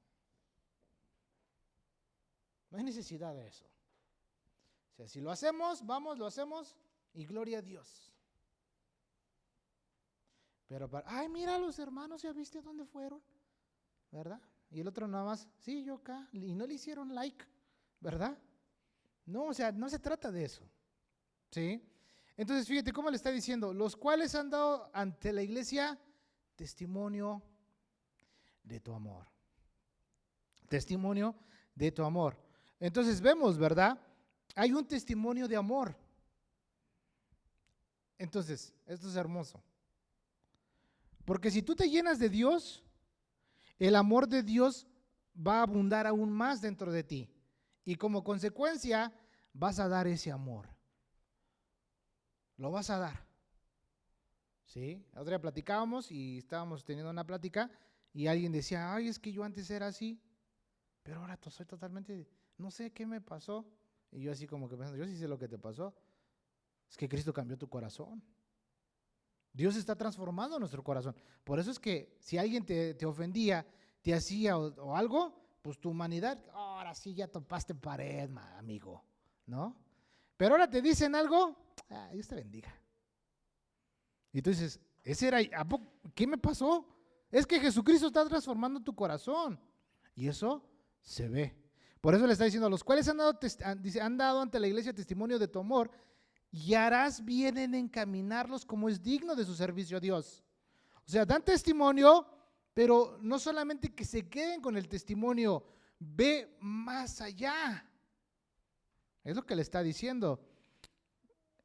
No hay necesidad de eso. O sea, si lo hacemos, lo hacemos y gloria a Dios. Pero ay, mira, los hermanos, ¿ya viste dónde fueron? ¿Verdad? Y el otro nada más, sí, yo acá, y no le hicieron like, ¿verdad? No, o sea, no se trata de eso, ¿sí? Entonces, fíjate cómo le está diciendo, los cuales han dado ante la iglesia testimonio de tu amor. Testimonio de tu amor. Entonces vemos, ¿verdad? Hay un testimonio de amor. Entonces, esto es hermoso. Porque si tú te llenas de Dios, el amor de Dios va a abundar aún más dentro de ti. Y como consecuencia, vas a dar ese amor. Lo vas a dar. ¿Sí? Otro día platicábamos y estábamos teniendo una plática y alguien decía, ay, es que yo antes era así, pero ahora soy totalmente, no sé qué me pasó. Y yo así como que pensando, yo sí sé lo que te pasó. Es que Cristo cambió tu corazón. Dios está transformando nuestro corazón. Por eso es que si alguien te ofendía, te hacía o algo, pues tu humanidad, ahora sí ya topaste pared, amigo, ¿no? Pero ahora te dicen algo, Dios te bendiga. Y tú dices, ¿qué me pasó? Es que Jesucristo está transformando tu corazón. Y eso se ve. Por eso le está diciendo, a los cuales han dado ante la iglesia testimonio de tu amor, y harás bien en encaminarlos como es digno de su servicio a Dios. O sea, dan testimonio, pero no solamente que se queden con el testimonio, ve más allá. Es lo que le está diciendo.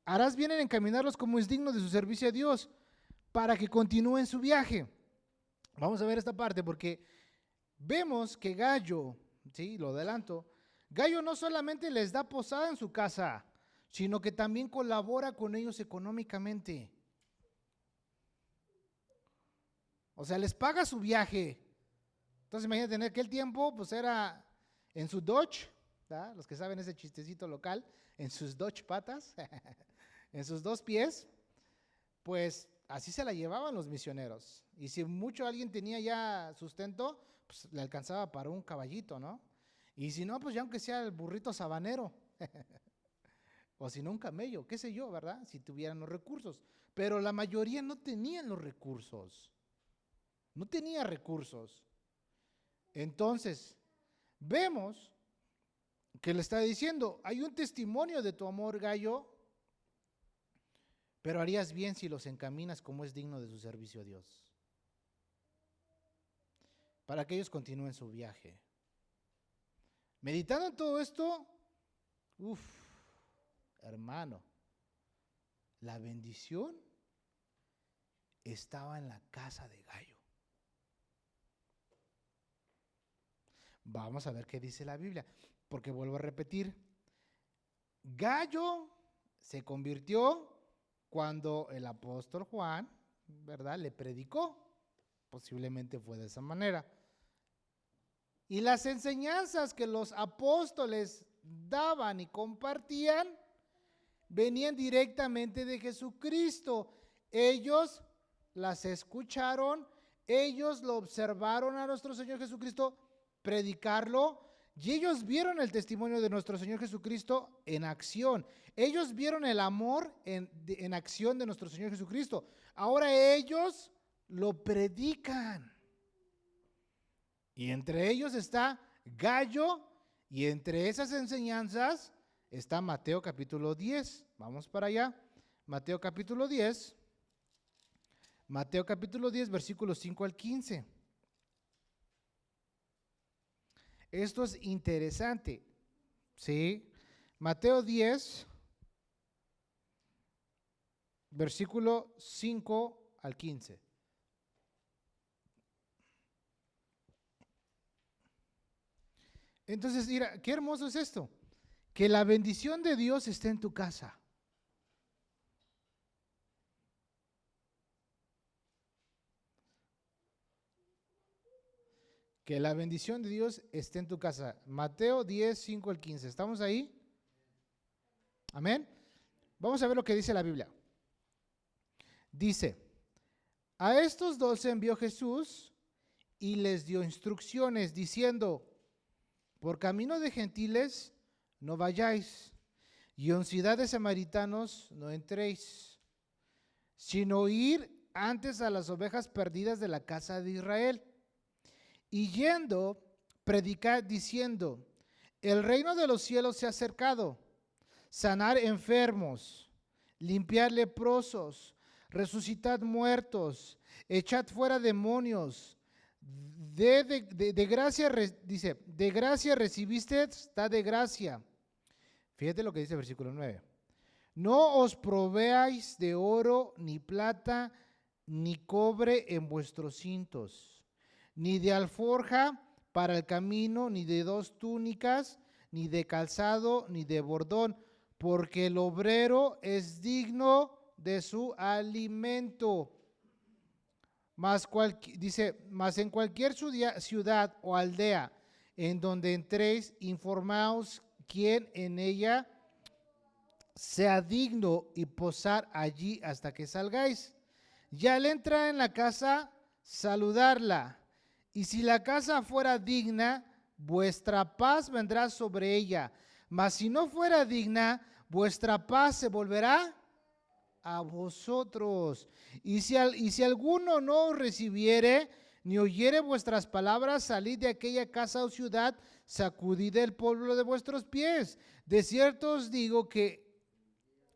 Harás bien en encaminarlos como es digno de su servicio a Dios, para que continúen su viaje. Vamos a ver esta parte porque vemos que Gallo, sí, lo adelanto, Gallo no solamente les da posada en su casa, sino que también colabora con ellos económicamente. O sea, les paga su viaje. Entonces imagínate, en aquel tiempo, pues era en su Dodge, ¿verdad? Los que saben ese chistecito local, en sus Dodge patas, en sus dos pies, pues así se la llevaban los misioneros. Y si mucho alguien tenía ya sustento, pues le alcanzaba para un caballito, ¿no? Y si no, pues ya aunque sea el burrito sabanero. O si no, un camello, qué sé yo, ¿verdad? Si tuvieran los recursos. Pero la mayoría no tenían los recursos. No tenía recursos. Entonces, vemos que le está diciendo, hay un testimonio de tu amor, Gallo, pero harías bien si los encaminas como es digno de su servicio a Dios. Para que ellos continúen su viaje. Meditando en todo esto, hermano, la bendición estaba en la casa de Gallo. Vamos a ver qué dice la Biblia, porque vuelvo a repetir, Gallo se convirtió cuando el apóstol Juan, ¿verdad?, le predicó. Posiblemente fue de esa manera. Y las enseñanzas que los apóstoles daban y compartían venían directamente de Jesucristo. Ellos las escucharon, ellos lo observaron a nuestro Señor Jesucristo predicarlo, y ellos vieron el testimonio de nuestro Señor Jesucristo en acción. Ellos vieron el amor en acción de nuestro Señor Jesucristo. Ahora ellos lo predican. Y entre ellos está Gallo, y entre esas enseñanzas está Mateo capítulo 10. Vamos para allá. Mateo capítulo 10. Mateo capítulo 10, versículos 5 al 15. Esto es interesante, ¿sí? Mateo 10, versículo 5 al 15. Entonces, mira, qué hermoso es esto, que la bendición de Dios esté en tu casa. Que la bendición de Dios esté en tu casa. Mateo 10, 5 al 15. ¿Estamos ahí? Amén. Vamos a ver lo que dice la Biblia. Dice, a estos 12 envió Jesús y les dio instrucciones diciendo, por camino de gentiles no vayáis, y en ciudad de samaritanos no entréis, sino ir antes a las ovejas perdidas de la casa de Israel. Y yendo, predicad diciendo, el reino de los cielos se ha acercado, sanar enfermos, limpiar leprosos, resucitad muertos, echad fuera demonios. De gracia, dice, de gracia recibiste, está de gracia. Fíjate lo que dice el versículo 9. No os proveáis de oro, ni plata, ni cobre en vuestros cintos, ni de alforja para el camino, ni de 2 túnicas, ni de calzado, ni de bordón, porque el obrero es digno de su alimento. Dice, mas en cualquier ciudad o aldea en donde entréis, informaos quién en ella sea digno y posar allí hasta que salgáis. Y al entrar en la casa, saludarla. Y si la casa fuera digna, vuestra paz vendrá sobre ella. Mas si no fuera digna, vuestra paz se volverá a vosotros. Y si alguno no os recibiere, ni oyere vuestras palabras, salid de aquella casa o ciudad, sacudid el polvo de vuestros pies. De cierto os digo que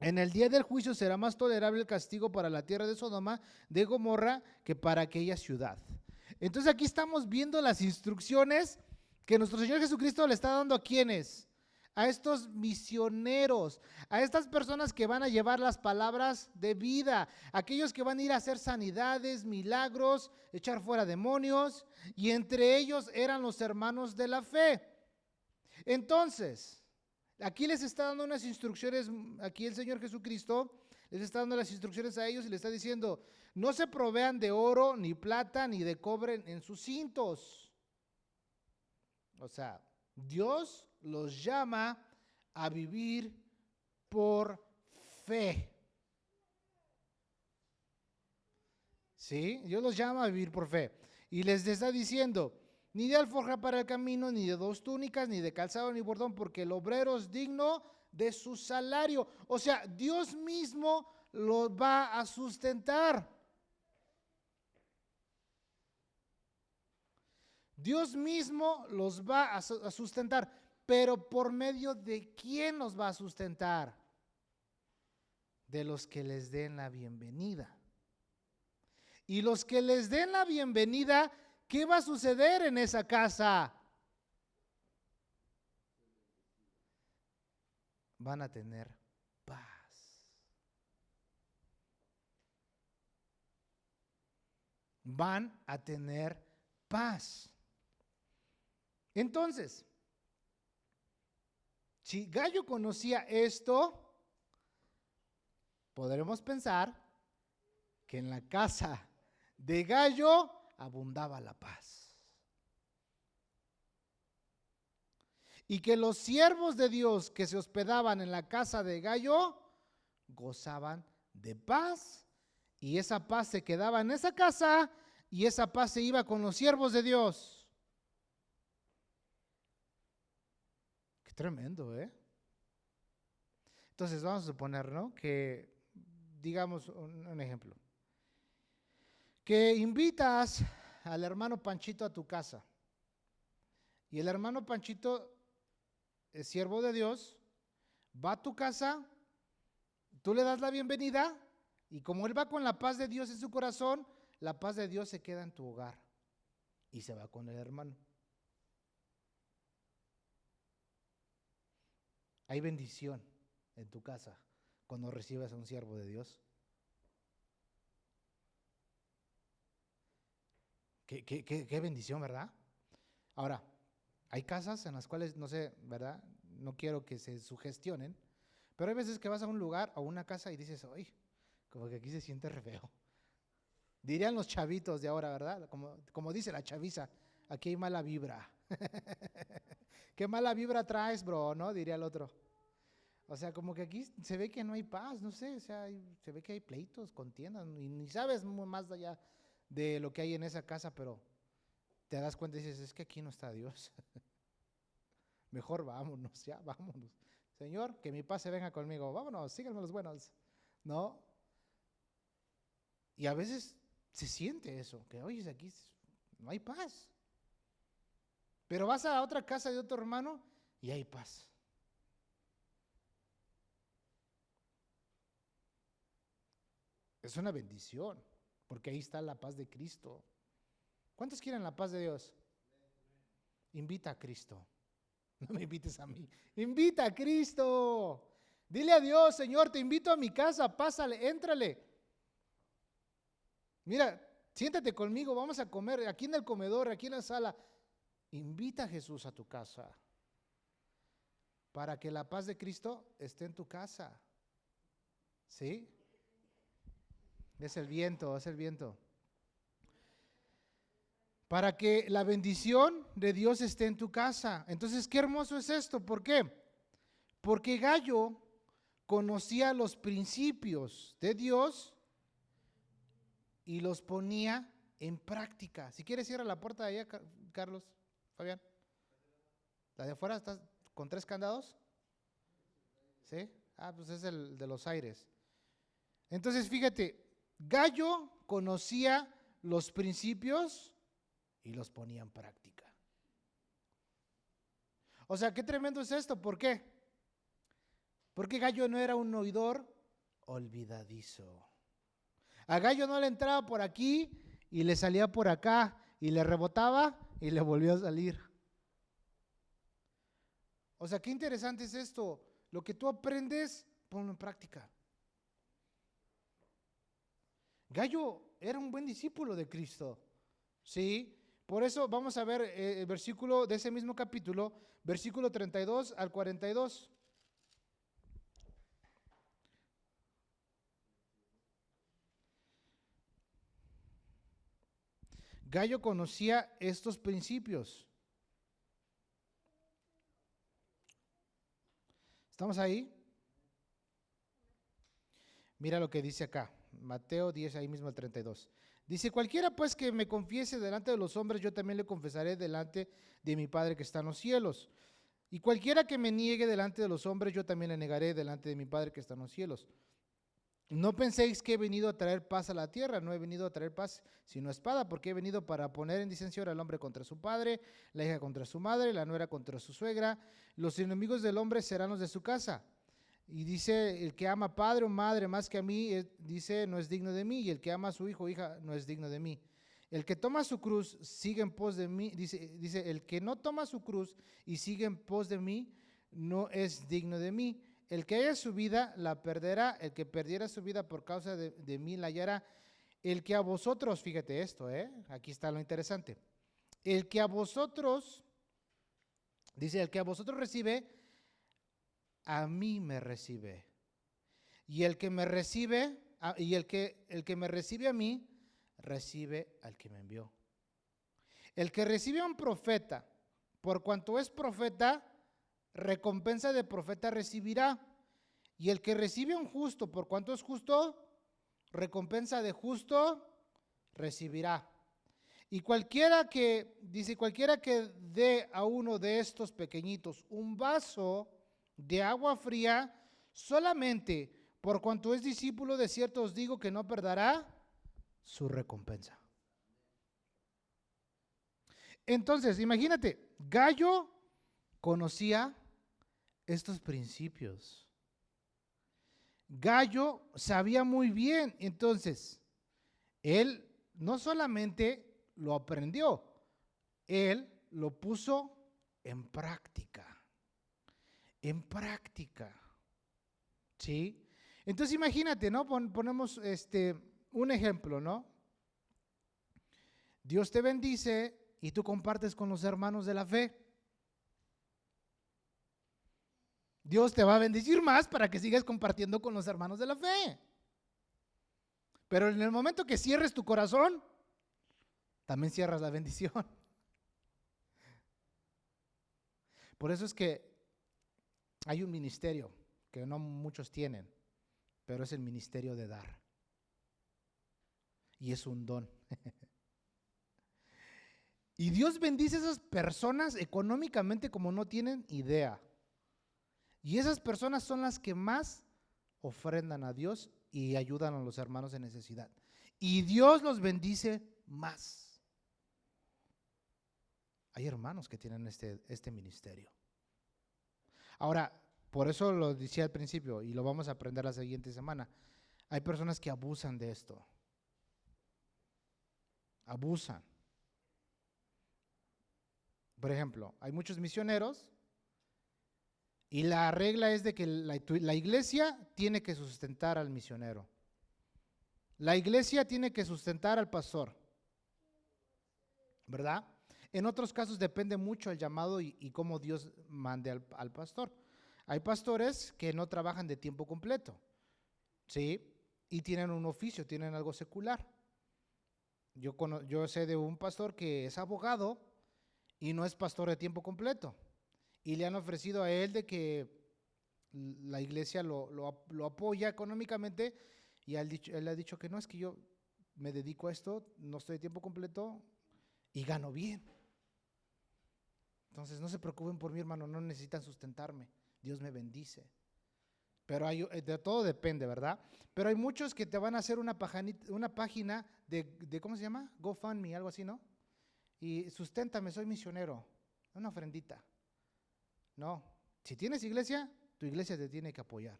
en el día del juicio será más tolerable el castigo para la tierra de Sodoma, de Gomorra, que para aquella ciudad. Entonces aquí estamos viendo las instrucciones que nuestro Señor Jesucristo le está dando a quienes, a estos misioneros, a estas personas que van a llevar las palabras de vida, aquellos que van a ir a hacer sanidades, milagros, echar fuera demonios, y entre ellos eran los hermanos de la fe. Entonces, aquí les está dando unas instrucciones, aquí el Señor Jesucristo les está dando las instrucciones a ellos y les está diciendo, no se provean de oro, ni plata, ni de cobre en sus cintos. O sea, Dios los llama a vivir por fe. ¿Sí? Dios los llama a vivir por fe. Y les está diciendo, ni de alforja para el camino, ni de 2 túnicas, ni de calzado, ni bordón, porque el obrero es digno de su salario. O sea, Dios mismo los va a sustentar. Dios mismo los va a sustentar, pero ¿por medio de quién los va a sustentar? De los que les den la bienvenida. Y los que les den la bienvenida, ¿qué va a suceder en esa casa? Van a tener paz. Van a tener paz. Entonces, si Gallo conocía esto, podremos pensar que en la casa de Gallo abundaba la paz. Y que los siervos de Dios que se hospedaban en la casa de Gallo gozaban de paz, y esa paz se quedaba en esa casa y esa paz se iba con los siervos de Dios. Qué tremendo, ¿eh? Entonces vamos a suponer, ¿no? Que, digamos un ejemplo, que invitas al hermano Panchito a tu casa y el hermano Panchito es siervo de Dios, va a tu casa, tú le das la bienvenida y como él va con la paz de Dios en su corazón, la paz de Dios se queda en tu hogar y se va con el hermano. Hay bendición en tu casa cuando recibes a un siervo de Dios. Qué bendición, ¿verdad? Ahora, Hay casas en las cuales, no sé, ¿verdad? No quiero que se sugestionen, pero hay veces que vas a un lugar o una casa y dices, oye, como que aquí se siente re feo. Dirían los chavitos de ahora, ¿verdad? Como dice la chaviza, aquí hay mala vibra. ¿Qué mala vibra traes, bro? ¿No? Diría el otro. O sea, como que aquí se ve que no hay paz, no sé, o sea, se ve que hay pleitos, contiendas, y ni sabes más allá de lo que hay en esa casa, pero te das cuenta y dices, es que aquí no está Dios. Mejor vámonos, ya, vámonos. Señor, que mi paz se venga conmigo, vámonos, síganme los buenos, ¿no? Y a veces se siente eso, que oye, aquí no hay paz. Pero vas a otra casa de otro hermano y hay paz. Es una bendición, porque ahí está la paz de Cristo. ¿Cuántos quieren la paz de Dios? Invita a Cristo. No me invites a mí. Invita a Cristo. Dile a Dios, Señor, te invito a mi casa, pásale, éntrale. Mira, siéntate conmigo, vamos a comer aquí en el comedor, aquí en la sala. Invita a Jesús a tu casa para que la paz de Cristo esté en tu casa. ¿Sí? Es el viento, es el viento. Para que la bendición de Dios esté en tu casa. Entonces, qué hermoso es esto. ¿Por qué? Porque Gallo conocía los principios de Dios y los ponía en práctica. Si quieres, cierra la puerta de allá, Carlos, Fabián. ¿La de afuera está con 3 candados? ¿Sí? Ah, pues es el de los aires. Entonces, fíjate, Gallo conocía los principios y los ponía en práctica. O sea, qué tremendo es esto. ¿Por qué? Porque Gallo no era un oidor olvidadizo. A Gallo no le entraba por aquí y le salía por acá y le rebotaba y le volvió a salir. O sea, qué interesante es esto. Lo que tú aprendes, ponlo en práctica. Gallo era un buen discípulo de Cristo. ¿Sí? Por eso vamos a ver el versículo de ese mismo capítulo, versículo 32 al 42. Gallo conocía estos principios. ¿Estamos ahí? Mira lo que dice acá, Mateo 10, ahí mismo el 32. Dice, cualquiera pues que me confiese delante de los hombres, yo también le confesaré delante de mi Padre que está en los cielos. Y cualquiera que me niegue delante de los hombres, yo también le negaré delante de mi Padre que está en los cielos. No penséis que he venido a traer paz a la tierra, no he venido a traer paz sino espada, porque he venido para poner en disensión al hombre contra su padre, la hija contra su madre, la nuera contra su suegra. Los enemigos del hombre serán los de su casa. Y dice, el que ama padre o madre más que a mí, dice, no es digno de mí, y el que ama a su hijo o hija no es digno de mí. El que toma su cruz, sigue en pos de mí, dice, el que no toma su cruz y sigue en pos de mí, no es digno de mí. El que haya su vida, la perderá, el que perdiera su vida por causa de mí, la hallará. El que a vosotros, fíjate esto, aquí está lo interesante. El que a vosotros, dice, el que a vosotros recibe, a mí me recibe. Y el que me recibe, el que me recibe a mí, recibe al que me envió. El que recibe a un profeta, por cuanto es profeta, recompensa de profeta recibirá. Y el que recibe a un justo, por cuanto es justo, recompensa de justo recibirá. Y cualquiera que dé a uno de estos pequeñitos un vaso de agua fría, solamente por cuanto es discípulo, de cierto os digo que no perderá su recompensa. Entonces, imagínate, Gallo conocía estos principios. Gallo sabía muy bien, entonces, él no solamente lo aprendió, él lo puso en práctica. En práctica. ¿Sí? Entonces imagínate, ¿no? Ponemos un ejemplo, ¿no? Dios te bendice y tú compartes con los hermanos de la fe. Dios te va a bendecir más para que sigas compartiendo con los hermanos de la fe. Pero en el momento que cierres tu corazón, también cierras la bendición. Por eso es que hay un ministerio que no muchos tienen, pero es el ministerio de dar. Y es un don. Y Dios bendice a esas personas económicamente como no tienen idea. Y esas personas son las que más ofrendan a Dios y ayudan a los hermanos en necesidad. Y Dios los bendice más. Hay hermanos que tienen este ministerio. Ahora, por eso lo decía al principio y lo vamos a aprender la siguiente semana. Hay personas que abusan de esto. Abusan. Por ejemplo, hay muchos misioneros y la regla es de que la iglesia tiene que sustentar al misionero. La iglesia tiene que sustentar al pastor, ¿verdad? En otros casos depende mucho el llamado y cómo Dios mande al pastor. Hay pastores que no trabajan de tiempo completo, ¿sí? Y tienen un oficio, tienen algo secular. Yo sé de un pastor que es abogado y no es pastor de tiempo completo. Y le han ofrecido a él de que la iglesia lo apoya económicamente y él ha dicho que no, es que yo me dedico a esto, no estoy de tiempo completo y gano bien. Entonces no se preocupen por mí, hermano, no necesitan sustentarme, Dios me bendice. Pero de todo depende, ¿verdad? Pero hay muchos que te van a hacer una página de ¿cómo se llama? GoFundMe, algo así, ¿no? Y susténtame, soy misionero, una ofrendita. No, si tienes iglesia, tu iglesia te tiene que apoyar.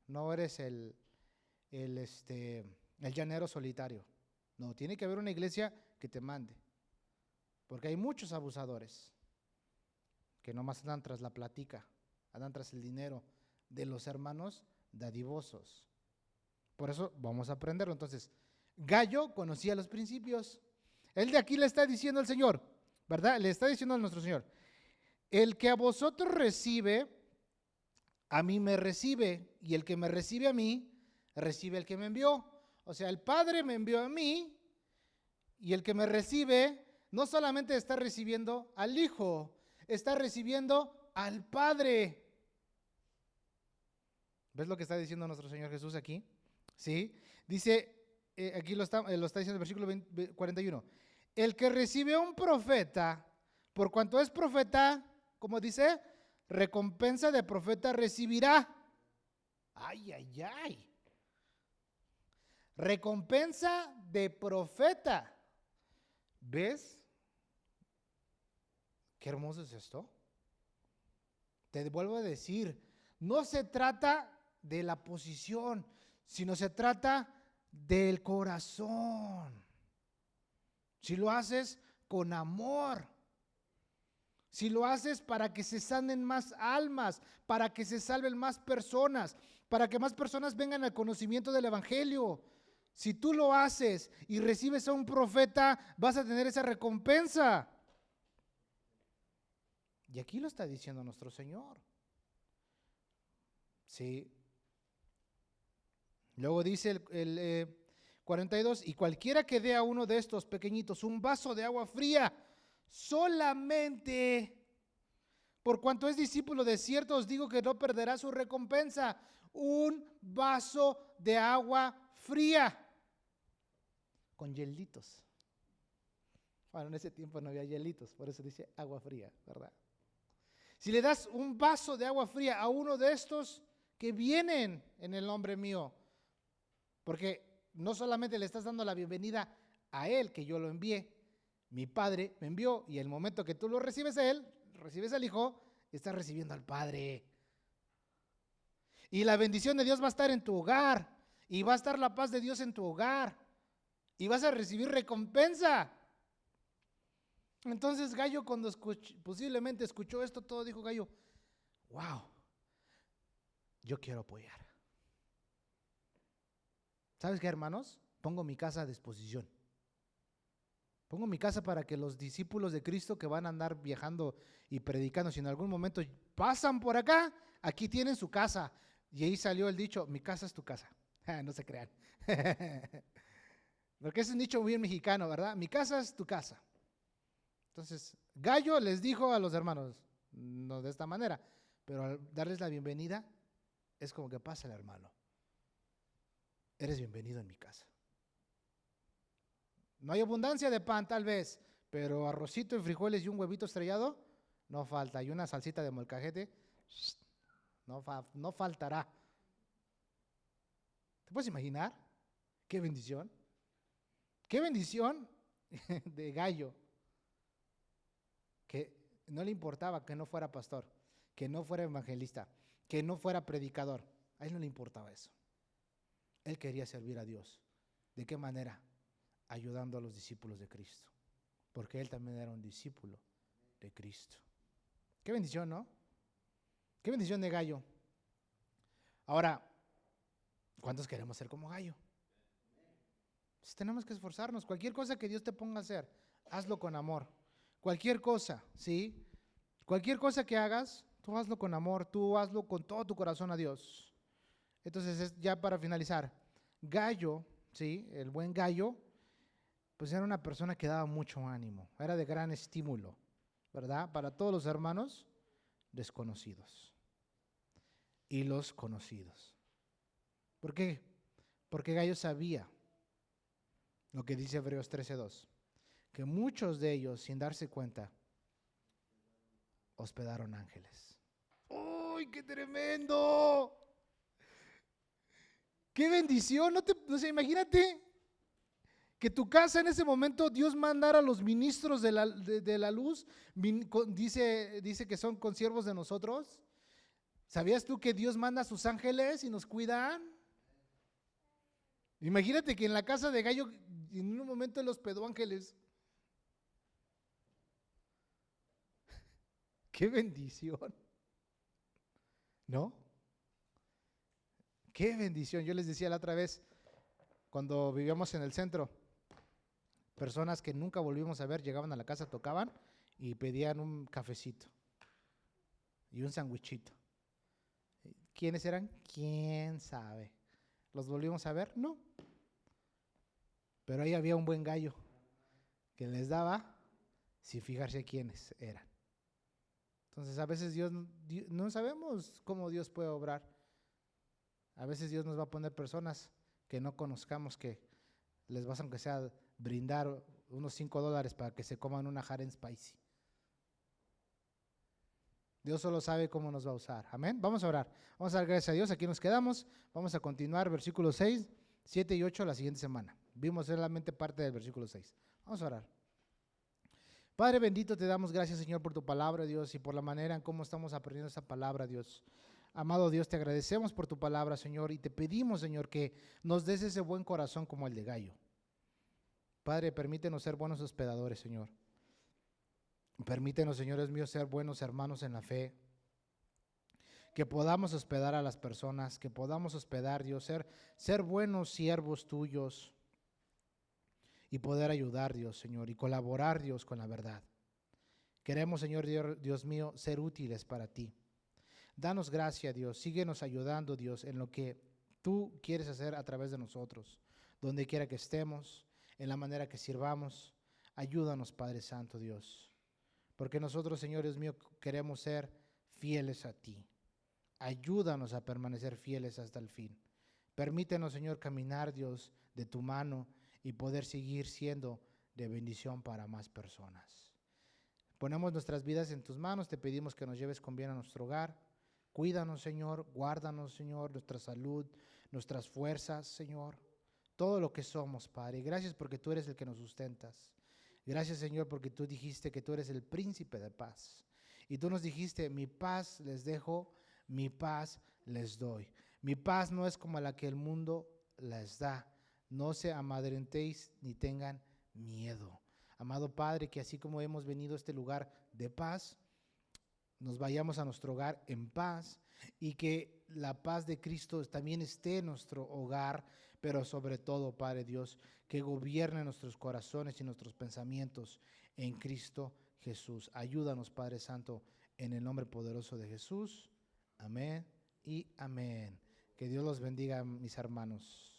No eres el llanero solitario. No, tiene que haber una iglesia que te mande. Porque hay muchos abusadores que nomás andan tras la platica, andan tras el dinero de los hermanos dadivosos. Por eso vamos a aprenderlo. Entonces, Gallo conocía los principios. Él de aquí le está diciendo al Señor, ¿verdad? Le está diciendo a nuestro Señor, el que a vosotros recibe, a mí me recibe, y el que me recibe a mí, recibe al que me envió. O sea, el Padre me envió a mí, y el que me recibe, no solamente está recibiendo al Hijo, está recibiendo al Padre. ¿Ves lo que está diciendo nuestro Señor Jesús aquí? ¿Sí? Dice, aquí lo está diciendo el versículo 41. El que recibe a un profeta, por cuanto es profeta, como dice, recompensa de profeta recibirá. Ay, ay, ay. Recompensa de profeta. ¿Ves? Qué hermoso es esto. Te vuelvo a decir, no se trata de la posición, sino se trata del corazón. Si lo haces con amor, si lo haces para que se sanen más almas, para que se salven más personas, para que más personas vengan al conocimiento del Evangelio. Si tú lo haces y recibes a un profeta, vas a tener esa recompensa. Y aquí lo está diciendo nuestro Señor. Sí. Luego dice el 42, y cualquiera que dé a uno de estos pequeñitos un vaso de agua fría, solamente por cuanto es discípulo de cierto os digo que no perderá su recompensa. Un vaso de agua fría con hielitos. Bueno, en ese tiempo no había hielitos, por eso dice agua fría, ¿verdad? Si le das un vaso de agua fría a uno de estos que vienen en el nombre mío, porque no solamente le estás dando la bienvenida a él, que yo lo envié, mi Padre me envió, y el momento que tú lo recibes a él, recibes al Hijo, estás recibiendo al Padre. Y la bendición de Dios va a estar en tu hogar, y va a estar la paz de Dios en tu hogar, y vas a recibir recompensa. Entonces Gallo, cuando posiblemente escuchó esto todo, dijo Gallo, wow, yo quiero apoyar. ¿Sabes qué, hermanos? Pongo mi casa a disposición. Pongo mi casa para que los discípulos de Cristo que van a andar viajando y predicando, si en algún momento pasan por acá, aquí tienen su casa. Y ahí salió el dicho, mi casa es tu casa. No se crean. Porque es un dicho muy mexicano, ¿verdad? Mi casa es tu casa. Entonces, Gallo les dijo a los hermanos, no de esta manera, pero al darles la bienvenida, es como que pasa el hermano. Eres bienvenido en mi casa. No hay abundancia de pan, tal vez, pero arrocito y frijoles y un huevito estrellado, no falta. Y una salsita de molcajete, no faltará. ¿Te puedes imaginar? ¡Qué bendición! ¡Qué bendición de Gallo! Que no le importaba que no fuera pastor, que no fuera evangelista, que no fuera predicador. A él no le importaba eso. Él quería servir a Dios. ¿De qué manera? Ayudando a los discípulos de Cristo, porque él también era un discípulo de Cristo. Qué bendición, ¿no? Qué bendición de Gallo. Ahora, ¿cuántos queremos ser como Gallo? Pues tenemos que esforzarnos. Cualquier cosa que Dios te ponga a hacer, hazlo con amor. Cualquier cosa, ¿sí? Cualquier cosa que hagas, tú hazlo con amor, tú hazlo con todo tu corazón a Dios. Entonces, ya para finalizar, Gallo, ¿sí? El buen Gallo, pues era una persona que daba mucho ánimo, era de gran estímulo, ¿verdad? Para todos los hermanos desconocidos y los conocidos. ¿Por qué? Porque Gallo sabía lo que dice Hebreos 13:2, que muchos de ellos, sin darse cuenta, hospedaron ángeles. ¡Uy, qué tremendo! ¡Qué bendición! No sé, imagínate que tu casa en ese momento Dios mandara a los ministros de la luz, dice que son consiervos de nosotros. ¿Sabías tú que Dios manda a sus ángeles y nos cuidan? Imagínate que en la casa de Gallo en un momento él hospedó ángeles. ¡Qué bendición! ¿No? ¡Qué bendición! Yo les decía la otra vez, cuando vivíamos en el centro, personas que nunca volvimos a ver llegaban a la casa, tocaban y pedían un cafecito y un sandwichito. ¿Quiénes eran? ¿Quién sabe? ¿Los volvimos a ver? No. Pero ahí había un buen Gallo que les daba sin fijarse quiénes eran. Entonces a veces Dios no sabemos cómo Dios puede obrar. A veces Dios nos va a poner personas que no conozcamos, que les vas aunque sea brindar unos $5 para que se coman una Haren Spicy. Dios solo sabe cómo nos va a usar. Amén. Vamos a orar. Vamos a dar gracias a Dios. Aquí nos quedamos. Vamos a continuar versículos 6, 7 y 8 la siguiente semana. Vimos solamente parte del versículo 6. Vamos a orar. Padre bendito, te damos gracias, Señor, por tu palabra, Dios, y por la manera en cómo estamos aprendiendo esta palabra, Dios. Amado Dios, te agradecemos por tu palabra, Señor, y te pedimos, Señor, que nos des ese buen corazón como el de Gallo. Padre, permítenos ser buenos hospedadores, Señor. Permítenos, señores míos, ser buenos hermanos en la fe, que podamos hospedar a las personas, que podamos hospedar, Dios, ser buenos siervos tuyos y poder ayudar, Dios, Señor, y colaborar, Dios, con la verdad. Queremos, Señor Dios mío, ser útiles para ti. Danos gracia, Dios, síguenos ayudando, Dios, en lo que tú quieres hacer a través de nosotros, donde quiera que estemos, en la manera que sirvamos. Ayúdanos, Padre Santo, Dios. Porque nosotros, Señor Dios mío, queremos ser fieles a ti. Ayúdanos a permanecer fieles hasta el fin. Permítenos, Señor, caminar, Dios, de tu mano y poder seguir siendo de bendición para más personas. Ponemos nuestras vidas en tus manos, te pedimos que nos lleves con bien a nuestro hogar. Cuídanos, Señor, guárdanos, Señor, nuestra salud, nuestras fuerzas, Señor, todo lo que somos, Padre. Gracias porque tú eres el que nos sustentas. Gracias, Señor, porque tú dijiste que tú eres el príncipe de paz. Y tú nos dijiste, mi paz les dejo, mi paz les doy. Mi paz no es como la que el mundo les da. No se amedrentéis ni tengan miedo. Amado Padre, que así como hemos venido a este lugar de paz, nos vayamos a nuestro hogar en paz y que la paz de Cristo también esté en nuestro hogar, pero sobre todo, Padre Dios, que gobierne nuestros corazones y nuestros pensamientos en Cristo Jesús. Ayúdanos, Padre Santo, en el nombre poderoso de Jesús. Amén y amén. Que Dios los bendiga, mis hermanos.